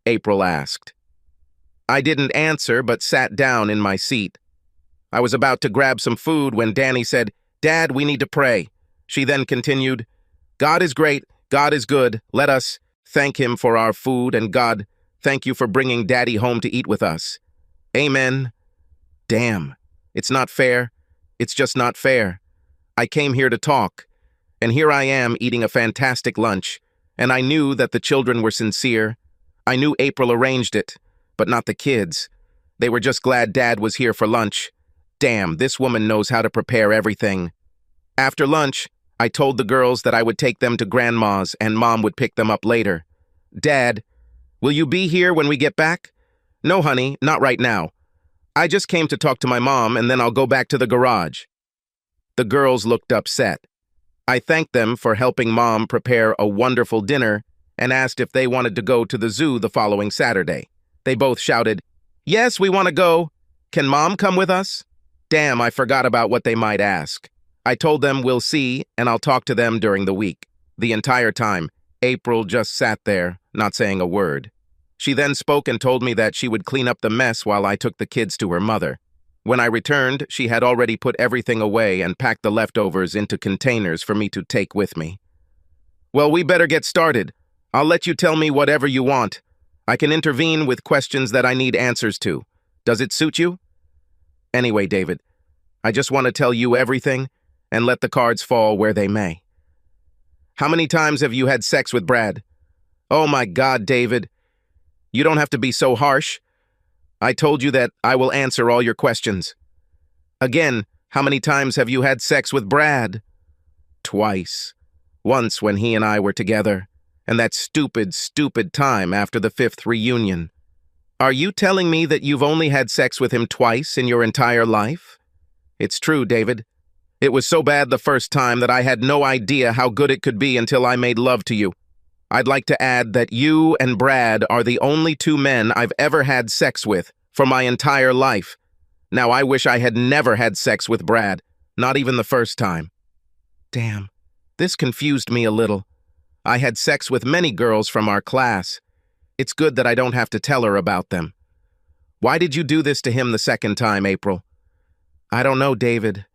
April asked. I didn't answer, but sat down in my seat. I was about to grab some food when Danny said, "Dad, we need to pray." She then continued, "God is great, God is good. Let us thank Him for our food, and God, thank you for bringing Daddy home to eat with us. Amen." Damn, it's not fair. It's just not fair. I came here to talk, and here I am eating a fantastic lunch, and I knew that the children were sincere. I knew April arranged it, but not the kids. They were just glad Dad was here for lunch. Damn, this woman knows how to prepare everything. After lunch, I told the girls that I would take them to Grandma's and Mom would pick them up later. "Dad, will you be here when we get back?" "No, honey, not right now. I just came to talk to my mom and then I'll go back to the garage." The girls looked upset. I thanked them for helping Mom prepare a wonderful dinner and asked if they wanted to go to the zoo the following Saturday. They both shouted, "Yes, we want to go. Can Mom come with us?" Damn, I forgot about what they might ask. I told them we'll see and I'll talk to them during the week. The entire time, April just sat there, not saying a word. She then spoke and told me that she would clean up the mess while I took the kids to her mother. When I returned, she had already put everything away and packed the leftovers into containers for me to take with me. "Well, we better get started. I'll let you tell me whatever you want. I can intervene with questions that I need answers to. Does it suit you?" "Anyway, David, I just want to tell you everything and let the cards fall where they may. How many times have you had sex with Brad?" "Oh my God, David. You don't have to be so harsh. I told you that I will answer all your questions. Again, how many times have you had sex with Brad?" "Twice. Once when he and I were together, and that stupid, stupid time after the 5th reunion." "Are you telling me that you've only had sex with him twice in your entire life?" "It's true, David. It was so bad the first time that I had no idea how good it could be until I made love to you. I'd like to add that you and Brad are the only two men I've ever had sex with for my entire life. Now I wish I had never had sex with Brad, not even the first time." Damn, this confused me a little. I had sex with many girls from our class. It's good that I don't have to tell her about them. "Why did you do this to him the second time, April?" "I don't know, David.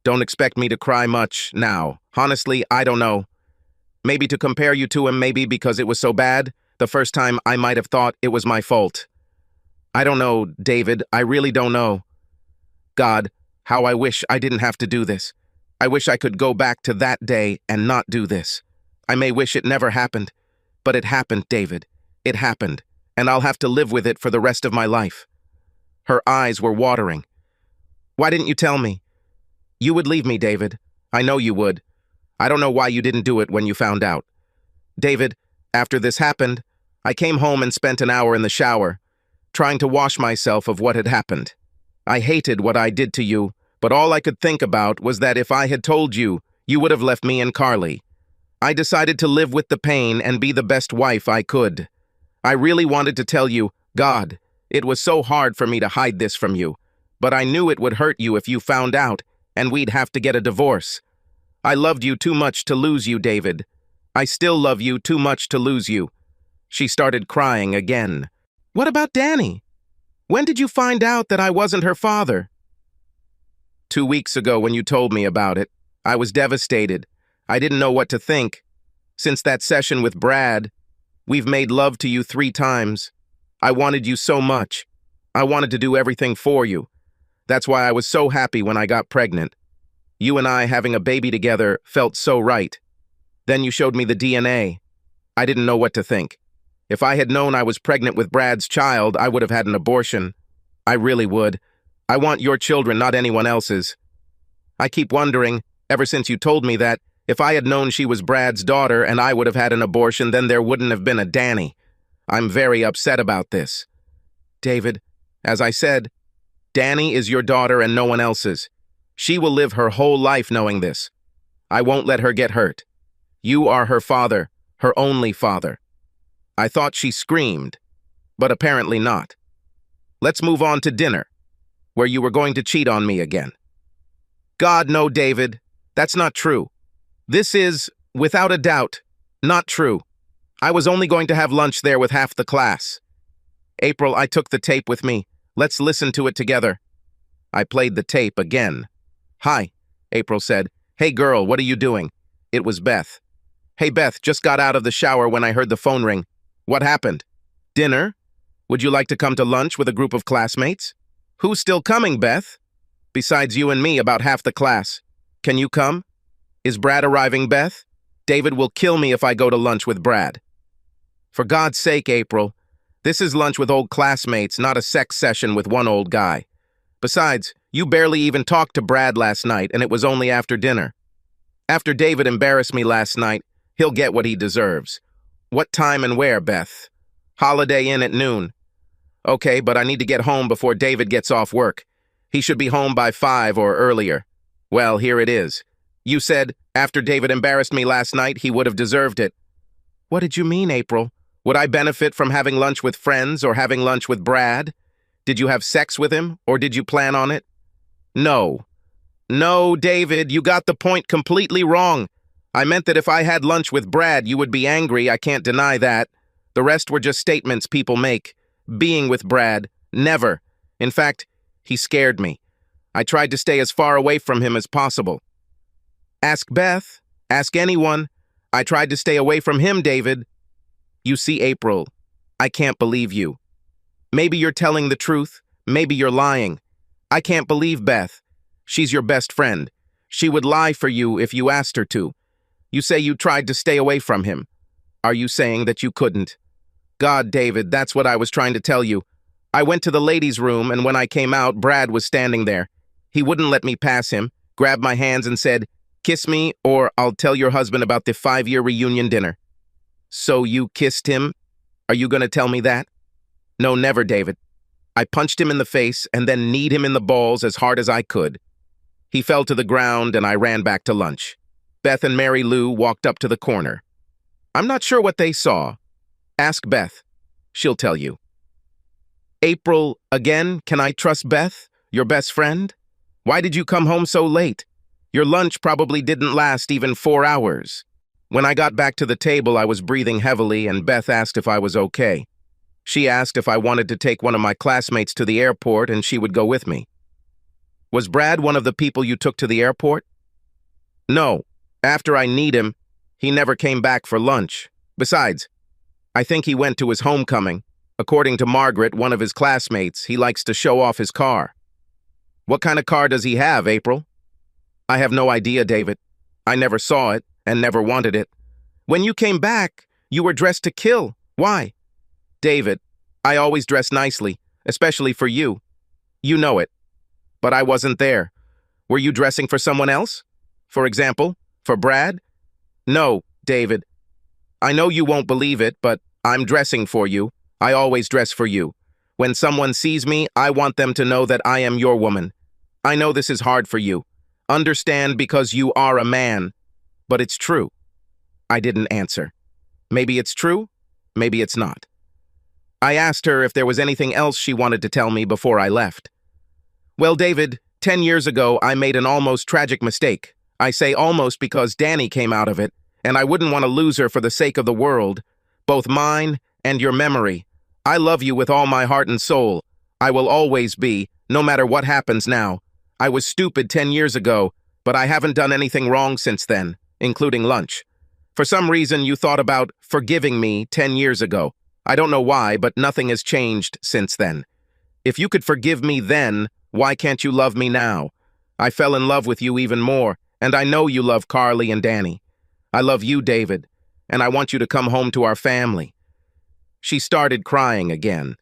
Don't expect me to cry much now. Honestly, I don't know. Maybe to compare you to him, maybe because it was so bad. The first time I might have thought it was my fault. I don't know, David. I really don't know. God, how I wish I didn't have to do this. I wish I could go back to that day and not do this. I may wish it never happened, but it happened, David. It happened, and I'll have to live with it for the rest of my life." Her eyes were watering. "Why didn't you tell me? You would leave me, David. I know you would. I don't know why you didn't do it when you found out. David, after this happened, I came home and spent an hour in the shower, trying to wash myself of what had happened. I hated what I did to you, but all I could think about was that if I had told you, you would have left me and Carly. I decided to live with the pain and be the best wife I could. I really wanted to tell you, God, it was so hard for me to hide this from you, but I knew it would hurt you if you found out, and we'd have to get a divorce. I loved you too much to lose you, David. I still love you too much to lose you." She started crying again. "What about Danny? When did you find out that I wasn't her father?" 2 weeks ago when you told me about it. I was devastated. I didn't know what to think. Since that session with Brad, we've made love to you 3 times. I wanted you so much. I wanted to do everything for you. That's why I was so happy when I got pregnant. You and I having a baby together felt so right. Then you showed me the DNA. I didn't know what to think. If I had known I was pregnant with Brad's child, I would have had an abortion. I really would. I want your children, not anyone else's. I keep wondering, ever since you told me that, if I had known she was Brad's daughter and I would have had an abortion, then there wouldn't have been a Danny. I'm very upset about this. David, as I said, Danny is your daughter and no one else's. She will live her whole life knowing this. I won't let her get hurt. You are her father, her only father. I thought she screamed, but apparently not. Let's move on to dinner, where you were going to cheat on me again. God, no, David. That's not true. This is, without a doubt, not true. I was only going to have lunch there with half the class. April, I took the tape with me. Let's listen to it together. I played the tape again. Hi, April said. Hey girl, what are you doing? It was Beth. Hey Beth, just got out of the shower when I heard the phone ring. What happened? Dinner? Would you like to come to lunch with a group of classmates? Who's still coming, Beth? Besides you and me, about half the class. Can you come? Is Brad arriving, Beth? David will kill me if I go to lunch with Brad. For God's sake, April. This is lunch with old classmates, not a sex session with one old guy. Besides, you barely even talked to Brad last night, and it was only after dinner. After David embarrassed me last night, he'll get what he deserves. What time and where, Beth? Holiday Inn at noon. Okay, but I need to get home before David gets off work. He should be home by 5 or earlier. Well, here it is. You said, after David embarrassed me last night, he would have deserved it. What did you mean, April? Would I benefit from having lunch with friends or having lunch with Brad? Did you have sex with him, or did you plan on it? No. No, David, you got the point completely wrong. I meant that if I had lunch with Brad, you would be angry, I can't deny that. The rest were just statements people make. Being with Brad, never. In fact, he scared me. I tried to stay as far away from him as possible. Ask Beth. Ask anyone. I tried to stay away from him, David. You see, April, I can't believe you. Maybe you're telling the truth. Maybe you're lying. I can't believe Beth. She's your best friend. She would lie for you if you asked her to. You say you tried to stay away from him. Are you saying that you couldn't? God, David, that's what I was trying to tell you. I went to the ladies' room, and when I came out, Brad was standing there. He wouldn't let me pass him, grabbed my hands and said, "Kiss me, or I'll tell your husband about the 5-year reunion dinner." So you kissed him? Are you going to tell me that? No, never, David. I punched him in the face and then kneed him in the balls as hard as I could. He fell to the ground and I ran back to lunch. Beth and Mary Lou walked up to the corner. I'm not sure what they saw. Ask Beth. She'll tell you. April, again, can I trust Beth, your best friend? Why did you come home so late? Your lunch probably didn't last even 4 hours. When I got back to the table, I was breathing heavily and Beth asked if I was okay. She asked if I wanted to take one of my classmates to the airport and she would go with me. Was Brad one of the people you took to the airport? No. After I kneed him, he never came back for lunch. Besides, I think he went to his homecoming. According to Margaret, one of his classmates, he likes to show off his car. What kind of car does he have, April? I have no idea, David. I never saw it and never wanted it. When you came back, you were dressed to kill. Why? David, I always dress nicely, especially for you. You know it. But I wasn't there. Were you dressing for someone else? For example, for Brad? No, David. I know you won't believe it, but I'm dressing for you. I always dress for you. When someone sees me, I want them to know that I am your woman. I know this is hard for you. Understand because you are a man. But it's true. I didn't answer. Maybe it's true, maybe it's not. I asked her if there was anything else she wanted to tell me before I left. Well, David, 10 years ago, I made an almost tragic mistake. I say almost because Danny came out of it, and I wouldn't want to lose her for the sake of the world, both mine and your memory. I love you with all my heart and soul. I will always be, no matter what happens now. I was stupid 10 years ago, but I haven't done anything wrong since then, including lunch. For some reason, you thought about forgiving me 10 years ago. I don't know why, but nothing has changed since then. If you could forgive me then, why can't you love me now? I fell in love with you even more, and I know you love Carly and Danny. I love you, David, and I want you to come home to our family. She started crying again.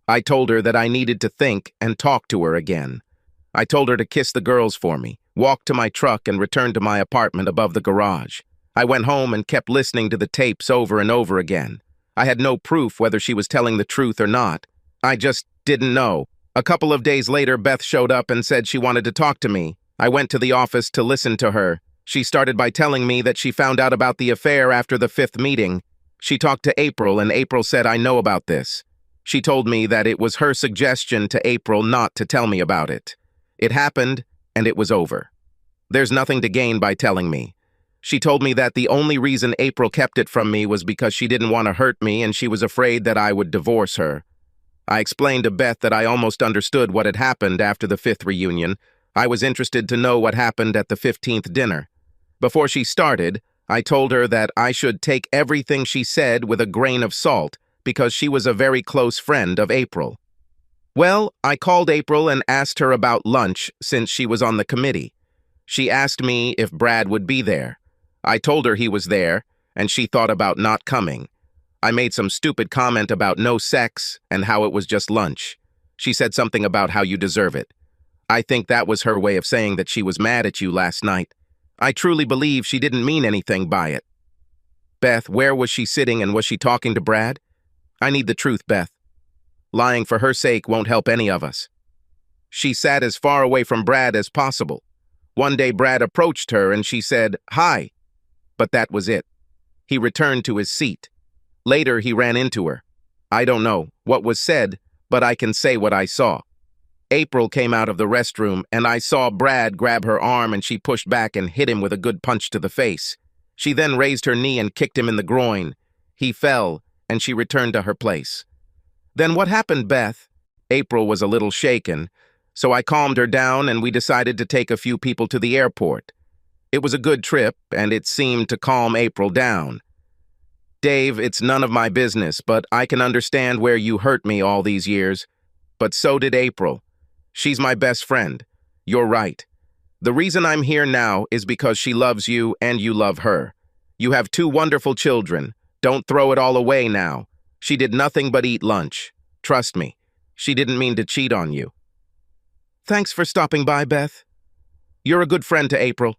I told her that I needed to think and talk to her again. I told her to kiss the girls for me, walk to my truck, and return to my apartment above the garage. I went home and kept listening to the tapes over and over again. I had no proof whether she was telling the truth or not. I just didn't know. A couple of days later, Beth showed up and said she wanted to talk to me. I went to the office to listen to her. She started by telling me that she found out about the affair after the 5th meeting. She talked to April, and April said I know about this. She told me that it was her suggestion to April not to tell me about it. It happened, and it was over. There's nothing to gain by telling me. She told me that the only reason April kept it from me was because she didn't want to hurt me and she was afraid that I would divorce her. I explained to Beth that I almost understood what had happened after the 5th reunion. I was interested to know what happened at the 15th dinner. Before she started, I told her that I should take everything she said with a grain of salt because she was a very close friend of April. Well, I called April and asked her about lunch since she was on the committee. She asked me if Brad would be there. I told her he was there, and she thought about not coming. I made some stupid comment about no sex and how it was just lunch. She said something about how you deserve it. I think that was her way of saying that she was mad at you last night. I truly believe she didn't mean anything by it. Beth, where was she sitting and was she talking to Brad? I need the truth, Beth. Lying for her sake won't help any of us. She sat as far away from Brad as possible. One day Brad approached her and she said, "Hi." But that was it. He returned to his seat. Later, he ran into her. I don't know what was said, but I can say what I saw. April came out of the restroom, and I saw Brad grab her arm and she pushed back and hit him with a good punch to the face. She then raised her knee and kicked him in the groin. He fell, and she returned to her place. Then what happened, Beth? April was a little shaken, so I calmed her down and we decided to take a few people to the airport. It was a good trip, and it seemed to calm April down. Dave, it's none of my business, but I can understand where you hurt me all these years. But so did April. She's my best friend. You're right. The reason I'm here now is because she loves you and you love her. You have 2 wonderful children. Don't throw it all away now. She did nothing but eat lunch. Trust me, she didn't mean to cheat on you. Thanks for stopping by, Beth. You're a good friend to April.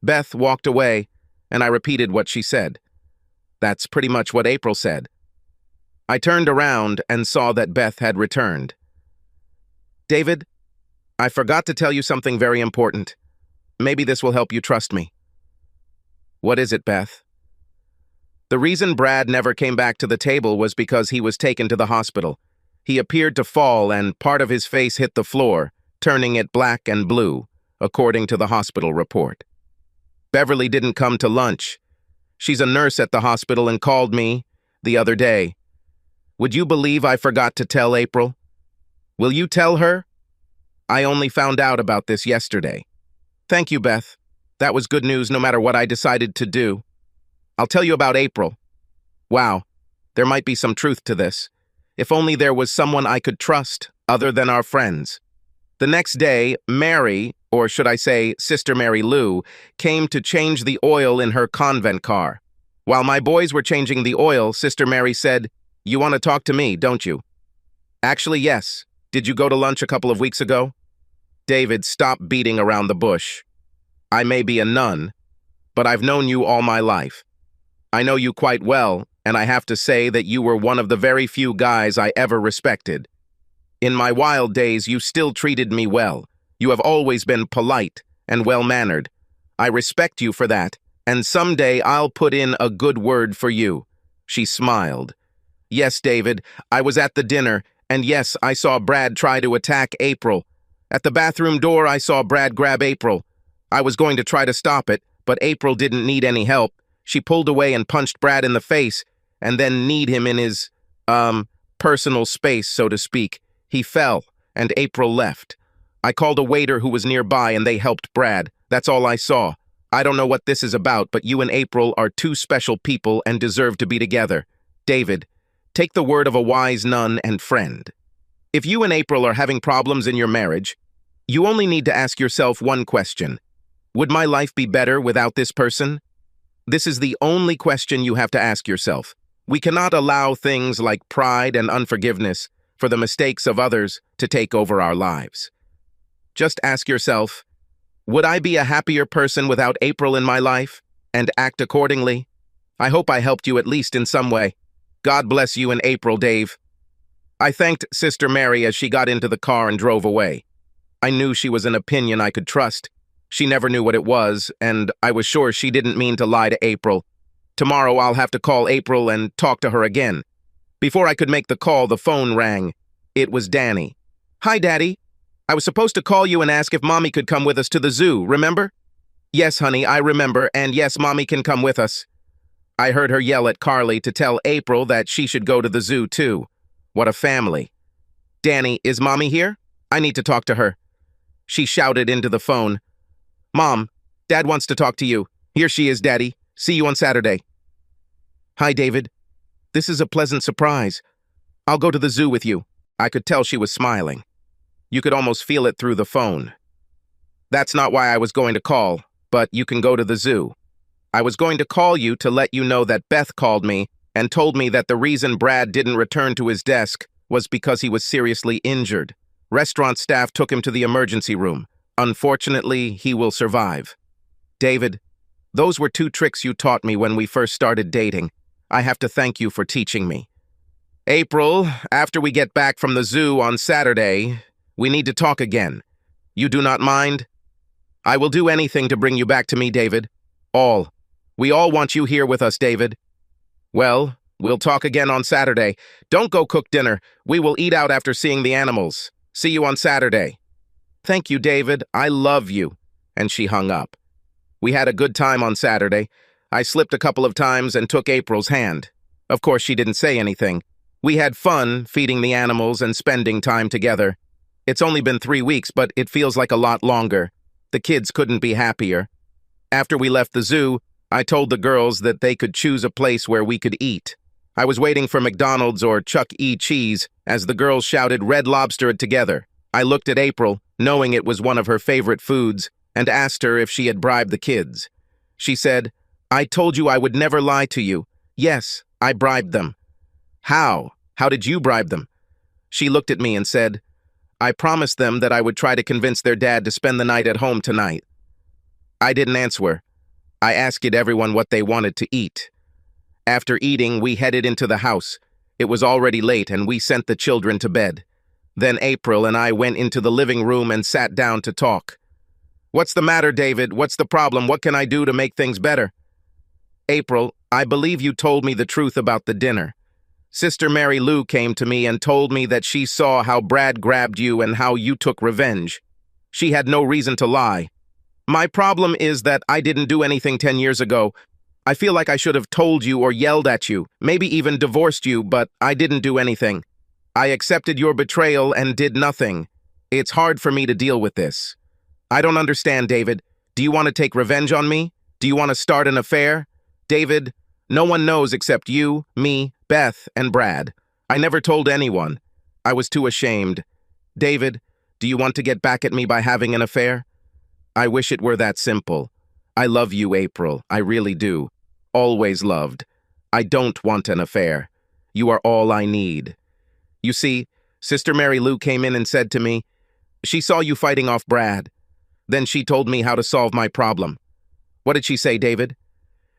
Beth walked away, and I repeated what she said. That's pretty much what April said. I turned around and saw that Beth had returned. David, I forgot to tell you something very important. Maybe this will help you trust me. What is it, Beth? The reason Brad never came back to the table was because he was taken to the hospital. He appeared to fall and part of his face hit the floor, turning it black and blue, according to the hospital report. Beverly didn't come to lunch. She's a nurse at the hospital and called me the other day. Would you believe I forgot to tell April? Will you tell her? I only found out about this yesterday. Thank you, Beth. That was good news no matter what I decided to do. I'll tell you about April. Wow, there might be some truth to this. If only there was someone I could trust other than our friends. The next day, Mary, or should I say Sister Mary Lou, came to change the oil in her convent car. While my boys were changing the oil, Sister Mary said, "You want to talk to me, don't you?" Actually, yes. Did you go to lunch a couple of weeks ago? David, stop beating around the bush. I may be a nun, but I've known you all my life. I know you quite well, and I have to say that you were one of the very few guys I ever respected. In my wild days, you still treated me well. You have always been polite and well-mannered. I respect you for that, and someday I'll put in a good word for you. She smiled. Yes, David, I was at the dinner, and yes, I saw Brad try to attack April. At the bathroom door, I saw Brad grab April. I was going to try to stop it, but April didn't need any help. She pulled away and punched Brad in the face, and then kneed him in his, personal space, so to speak. He fell, and April left. I called a waiter who was nearby, and they helped Brad. That's all I saw. I don't know what this is about, but you and April are 2 special people and deserve to be together. David, take the word of a wise nun and friend. If you and April are having problems in your marriage, you only need to ask yourself one question. Would my life be better without this person? This is the only question you have to ask yourself. We cannot allow things like pride and unforgiveness for the mistakes of others to take over our lives. Just ask yourself, would I be a happier person without April in my life? And act accordingly. I hope I helped you at least in some way. God bless you and April, Dave. I thanked Sister Mary as she got into the car and drove away. I knew she was an opinion I could trust. She never knew what it was, and I was sure she didn't mean to lie to April. Tomorrow I'll have to call April and talk to her again. Before I could make the call, the phone rang. It was Danny. Hi, Daddy. I was supposed to call you and ask if Mommy could come with us to the zoo, remember? Yes, honey, I remember, and yes, Mommy can come with us. I heard her yell at Carly to tell April that she should go to the zoo, too. What a family. Danny, is Mommy here? I need to talk to her. She shouted into the phone. Mom, Dad wants to talk to you. Here she is, Daddy. See you on Saturday. Hi, David. This is a pleasant surprise. I'll go to the zoo with you. I could tell she was smiling. You could almost feel it through the phone. That's not why I was going to call, but you can go to the zoo. I was going to call you to let you know that Beth called me and told me that the reason Brad didn't return to his desk was because he was seriously injured. Restaurant staff took him to the emergency room. Unfortunately, he will survive. David, those were 2 tricks you taught me when we first started dating. I have to thank you for teaching me. April, after we get back from the zoo on Saturday, we need to talk again. You do not mind? I will do anything to bring you back to me, David. All. We all want you here with us, David. Well, we'll talk again on Saturday. Don't go cook dinner. We will eat out after seeing the animals. See you on Saturday. Thank you, David. I love you. And she hung up. We had a good time on Saturday. I slipped a couple of times and took April's hand. Of course, she didn't say anything. We had fun feeding the animals and spending time together. It's only been 3 weeks, but it feels like a lot longer. The kids couldn't be happier. After we left the zoo, I told the girls that they could choose a place where we could eat. I was waiting for McDonald's or Chuck E. Cheese as the girls shouted Red Lobster together. I looked at April, knowing it was one of her favorite foods, and asked her if she had bribed the kids. She said, I told you I would never lie to you. Yes, I bribed them. How? How did you bribe them? She looked at me and said, I promised them that I would try to convince their dad to spend the night at home tonight. I didn't answer. I asked everyone what they wanted to eat. After eating, we headed into the house. It was already late and we sent the children to bed. Then April and I went into the living room and sat down to talk. What's the matter, David? What's the problem? What can I do to make things better? April, I believe you told me the truth about the dinner. Sister Mary Lou came to me and told me that she saw how Brad grabbed you and how you took revenge. She had no reason to lie. My problem is that I didn't do anything 10 years ago. I feel like I should have told you or yelled at you, maybe even divorced you, but I didn't do anything. I accepted your betrayal and did nothing. It's hard for me to deal with this. I don't understand, David. Do you want to take revenge on me? Do you want to start an affair? David, no one knows except you, me, Beth, and Brad. I never told anyone. I was too ashamed. David, do you want to get back at me by having an affair? I wish it were that simple. I love you, April. I really do. Always loved. I don't want an affair. You are all I need. You see, Sister Mary Lou came in and said to me, she saw you fighting off Brad. Then she told me how to solve my problem. What did she say, David?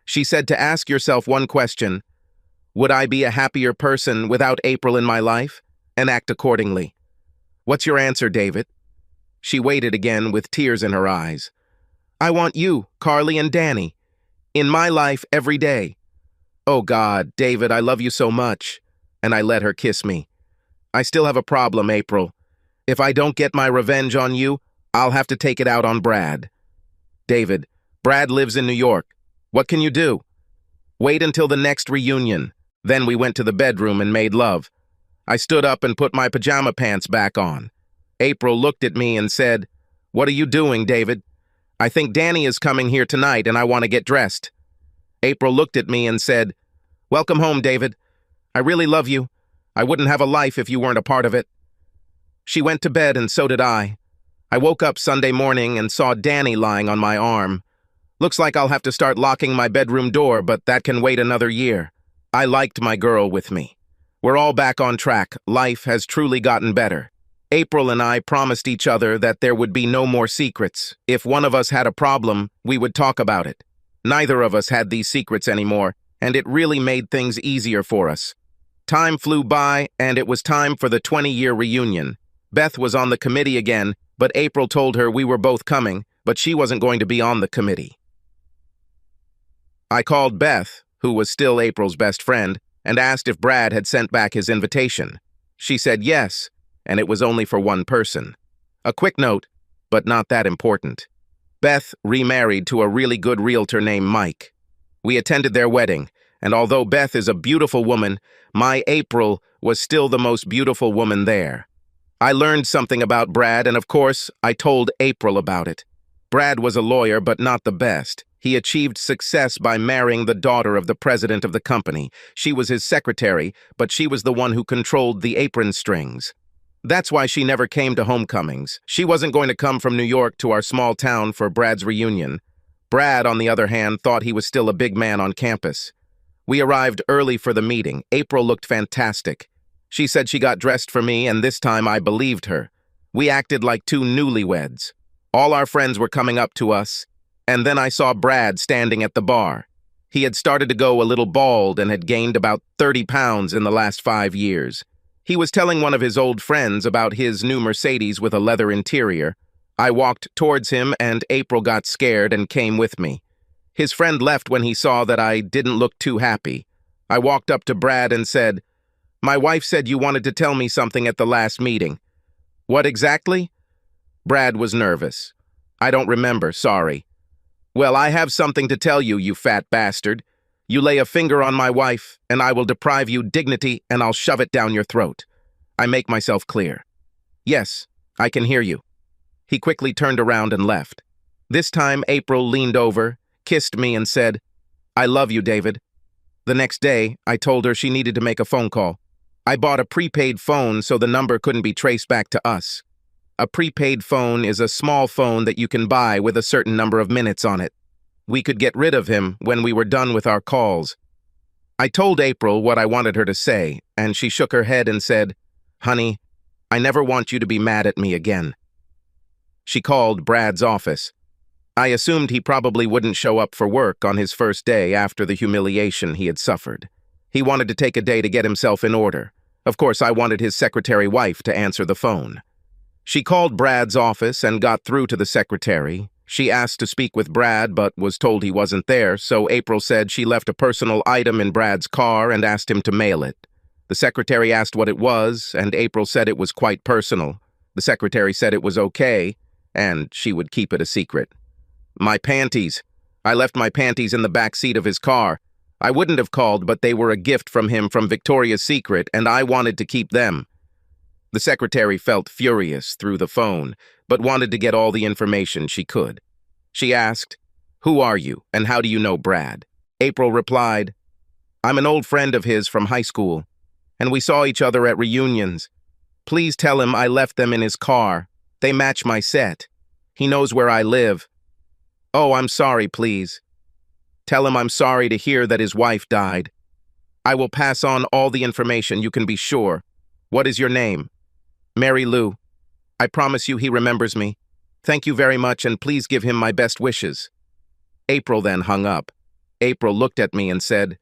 She said to ask yourself one question. Would I be a happier person without April in my life? And act accordingly. What's your answer, David? She waited again with tears in her eyes. I want you, Carly and Danny, in my life every day. Oh God, David, I love you so much. And I let her kiss me. I still have a problem, April. If I don't get my revenge on you, I'll have to take it out on Brad. David, Brad lives in New York. What can you do? Wait until the next reunion. Then we went to the bedroom and made love. I stood up and put my pajama pants back on. April looked at me and said, What are you doing, David? I think Danny is coming here tonight and I want to get dressed. April looked at me and said, Welcome home, David. I really love you. I wouldn't have a life if you weren't a part of it. She went to bed and so did I. I woke up Sunday morning and saw Danny lying on my arm. Looks like I'll have to start locking my bedroom door, but that can wait another year. I liked my girl with me. We're all back on track. Life has truly gotten better. April and I promised each other that there would be no more secrets. If one of us had a problem, we would talk about it. Neither of us had these secrets anymore, and it really made things easier for us. Time flew by, and it was time for the 20-year reunion. Beth was on the committee again, but April told her we were both coming, but she wasn't going to be on the committee. I called Beth, who was still April's best friend, and asked if Brad had sent back his invitation. She said yes, and it was only for one person. A quick note, but not that important. Beth remarried to a really good realtor named Mike. We attended their wedding, and although Beth is a beautiful woman, my April was still the most beautiful woman there. I learned something about Brad, and of course, I told April about it. Brad was a lawyer, but not the best. He achieved success by marrying the daughter of the president of the company. She was his secretary, but she was the one who controlled the apron strings. That's why she never came to homecomings. She wasn't going to come from New York to our small town for Brad's reunion. Brad, on the other hand, thought he was still a big man on campus. We arrived early for the meeting. April looked fantastic. She said she got dressed for me, and this time I believed her. We acted like two newlyweds. All our friends were coming up to us, and then I saw Brad standing at the bar. He had started to go a little bald and had gained about 30 pounds in the last 5 years. He was telling one of his old friends about his new Mercedes with a leather interior. I walked towards him, and April got scared and came with me. His friend left when he saw that I didn't look too happy. I walked up to Brad and said, "My wife said you wanted to tell me something at the last meeting." "What exactly?" Brad was nervous. "I don't remember, sorry." "Well, I have something to tell you, you fat bastard. You lay a finger on my wife, and I will deprive you dignity, and I'll shove it down your throat. I make myself clear." "Yes, I can hear you." He quickly turned around and left. This time, April leaned over, kissed me, and said, "I love you, David." The next day, I told her she needed to make a phone call. I bought a prepaid phone so the number couldn't be traced back to us. A prepaid phone is a small phone that you can buy with a certain number of minutes on it. We could get rid of him when we were done with our calls. I told April what I wanted her to say, and she shook her head and said, "Honey, I never want you to be mad at me again." She called Brad's office. I assumed he probably wouldn't show up for work on his first day after the humiliation he had suffered. He wanted to take a day to get himself in order. Of course, I wanted his secretary wife to answer the phone. She called Brad's office and got through to the secretary. She asked to speak with Brad, but was told he wasn't there, so April said she left a personal item in Brad's car and asked him to mail it. The secretary asked what it was, and April said it was quite personal. The secretary said it was okay, and she would keep it a secret. My panties. I left my panties in the back seat of his car. I wouldn't have called, but they were a gift from him from Victoria's Secret, and I wanted to keep them. The secretary felt furious through the phone, but wanted to get all the information she could. She asked, "Who are you, and how do you know Brad?" April replied, "I'm an old friend of his from high school, and we saw each other at reunions. Please tell him I left them in his car. They match my set. He knows where I live. Oh, I'm sorry, please. Tell him I'm sorry to hear that his wife died. I will pass on all the information, you can be sure. What is your name?" "Mary Lou. I promise you he remembers me. Thank you very much, and please give him my best wishes." April then hung up. April looked at me and said,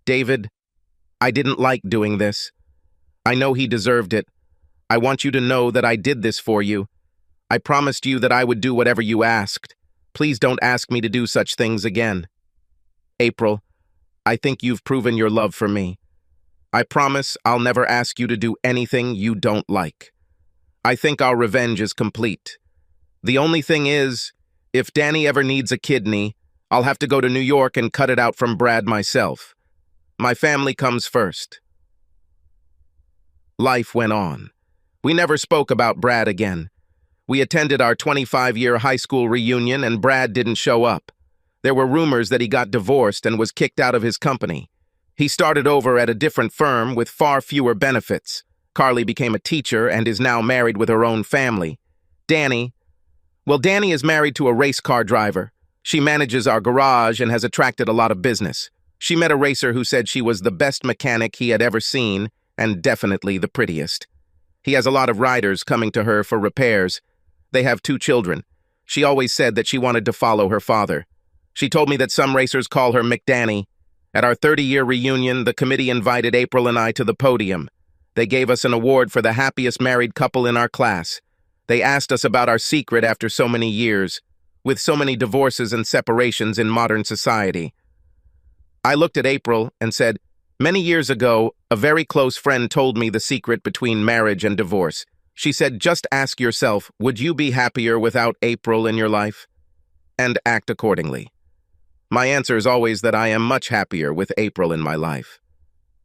"David, I didn't like doing this. I know he deserved it. I want you to know that I did this for you. I promised you that I would do whatever you asked. Please don't ask me to do such things again. April, I think you've proven your love for me. I promise I'll never ask you to do anything you don't like. I think our revenge is complete. The only thing is, if Danny ever needs a kidney, I'll have to go to New York and cut it out from Brad myself. My family comes first." Life went on. We never spoke about Brad again. We attended our 25-year high school reunion, and Brad didn't show up. There were rumors that he got divorced and was kicked out of his company. He started over at a different firm with far fewer benefits. Carly became a teacher and is now married with her own family. Danny is married to a race car driver. She manages our garage and has attracted a lot of business. She met a racer who said she was the best mechanic he had ever seen, and definitely the prettiest. He has a lot of riders coming to her for repairs. They have 2 children. She always said that she wanted to follow her father. She told me that some racers call her McDanny. At our 30-year reunion, the committee invited April and I to the podium. They gave us an award for the happiest married couple in our class. They asked us about our secret after so many years, with so many divorces and separations in modern society. I looked at April and said, "Many years ago, a very close friend told me the secret between marriage and divorce. She said, just ask yourself, would you be happier without April in your life? And act accordingly." My answer is always that I am much happier with April in my life.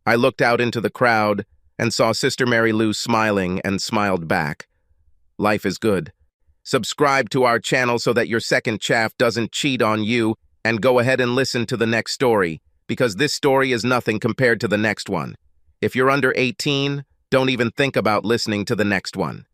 I looked out into the crowd and saw Sister Mary Lou smiling and smiled back. Life is good. Subscribe to our channel so that your second chaff doesn't cheat on you, and go ahead and listen to the next story, because this story is nothing compared to the next one. If you're under 18, don't even think about listening to the next one.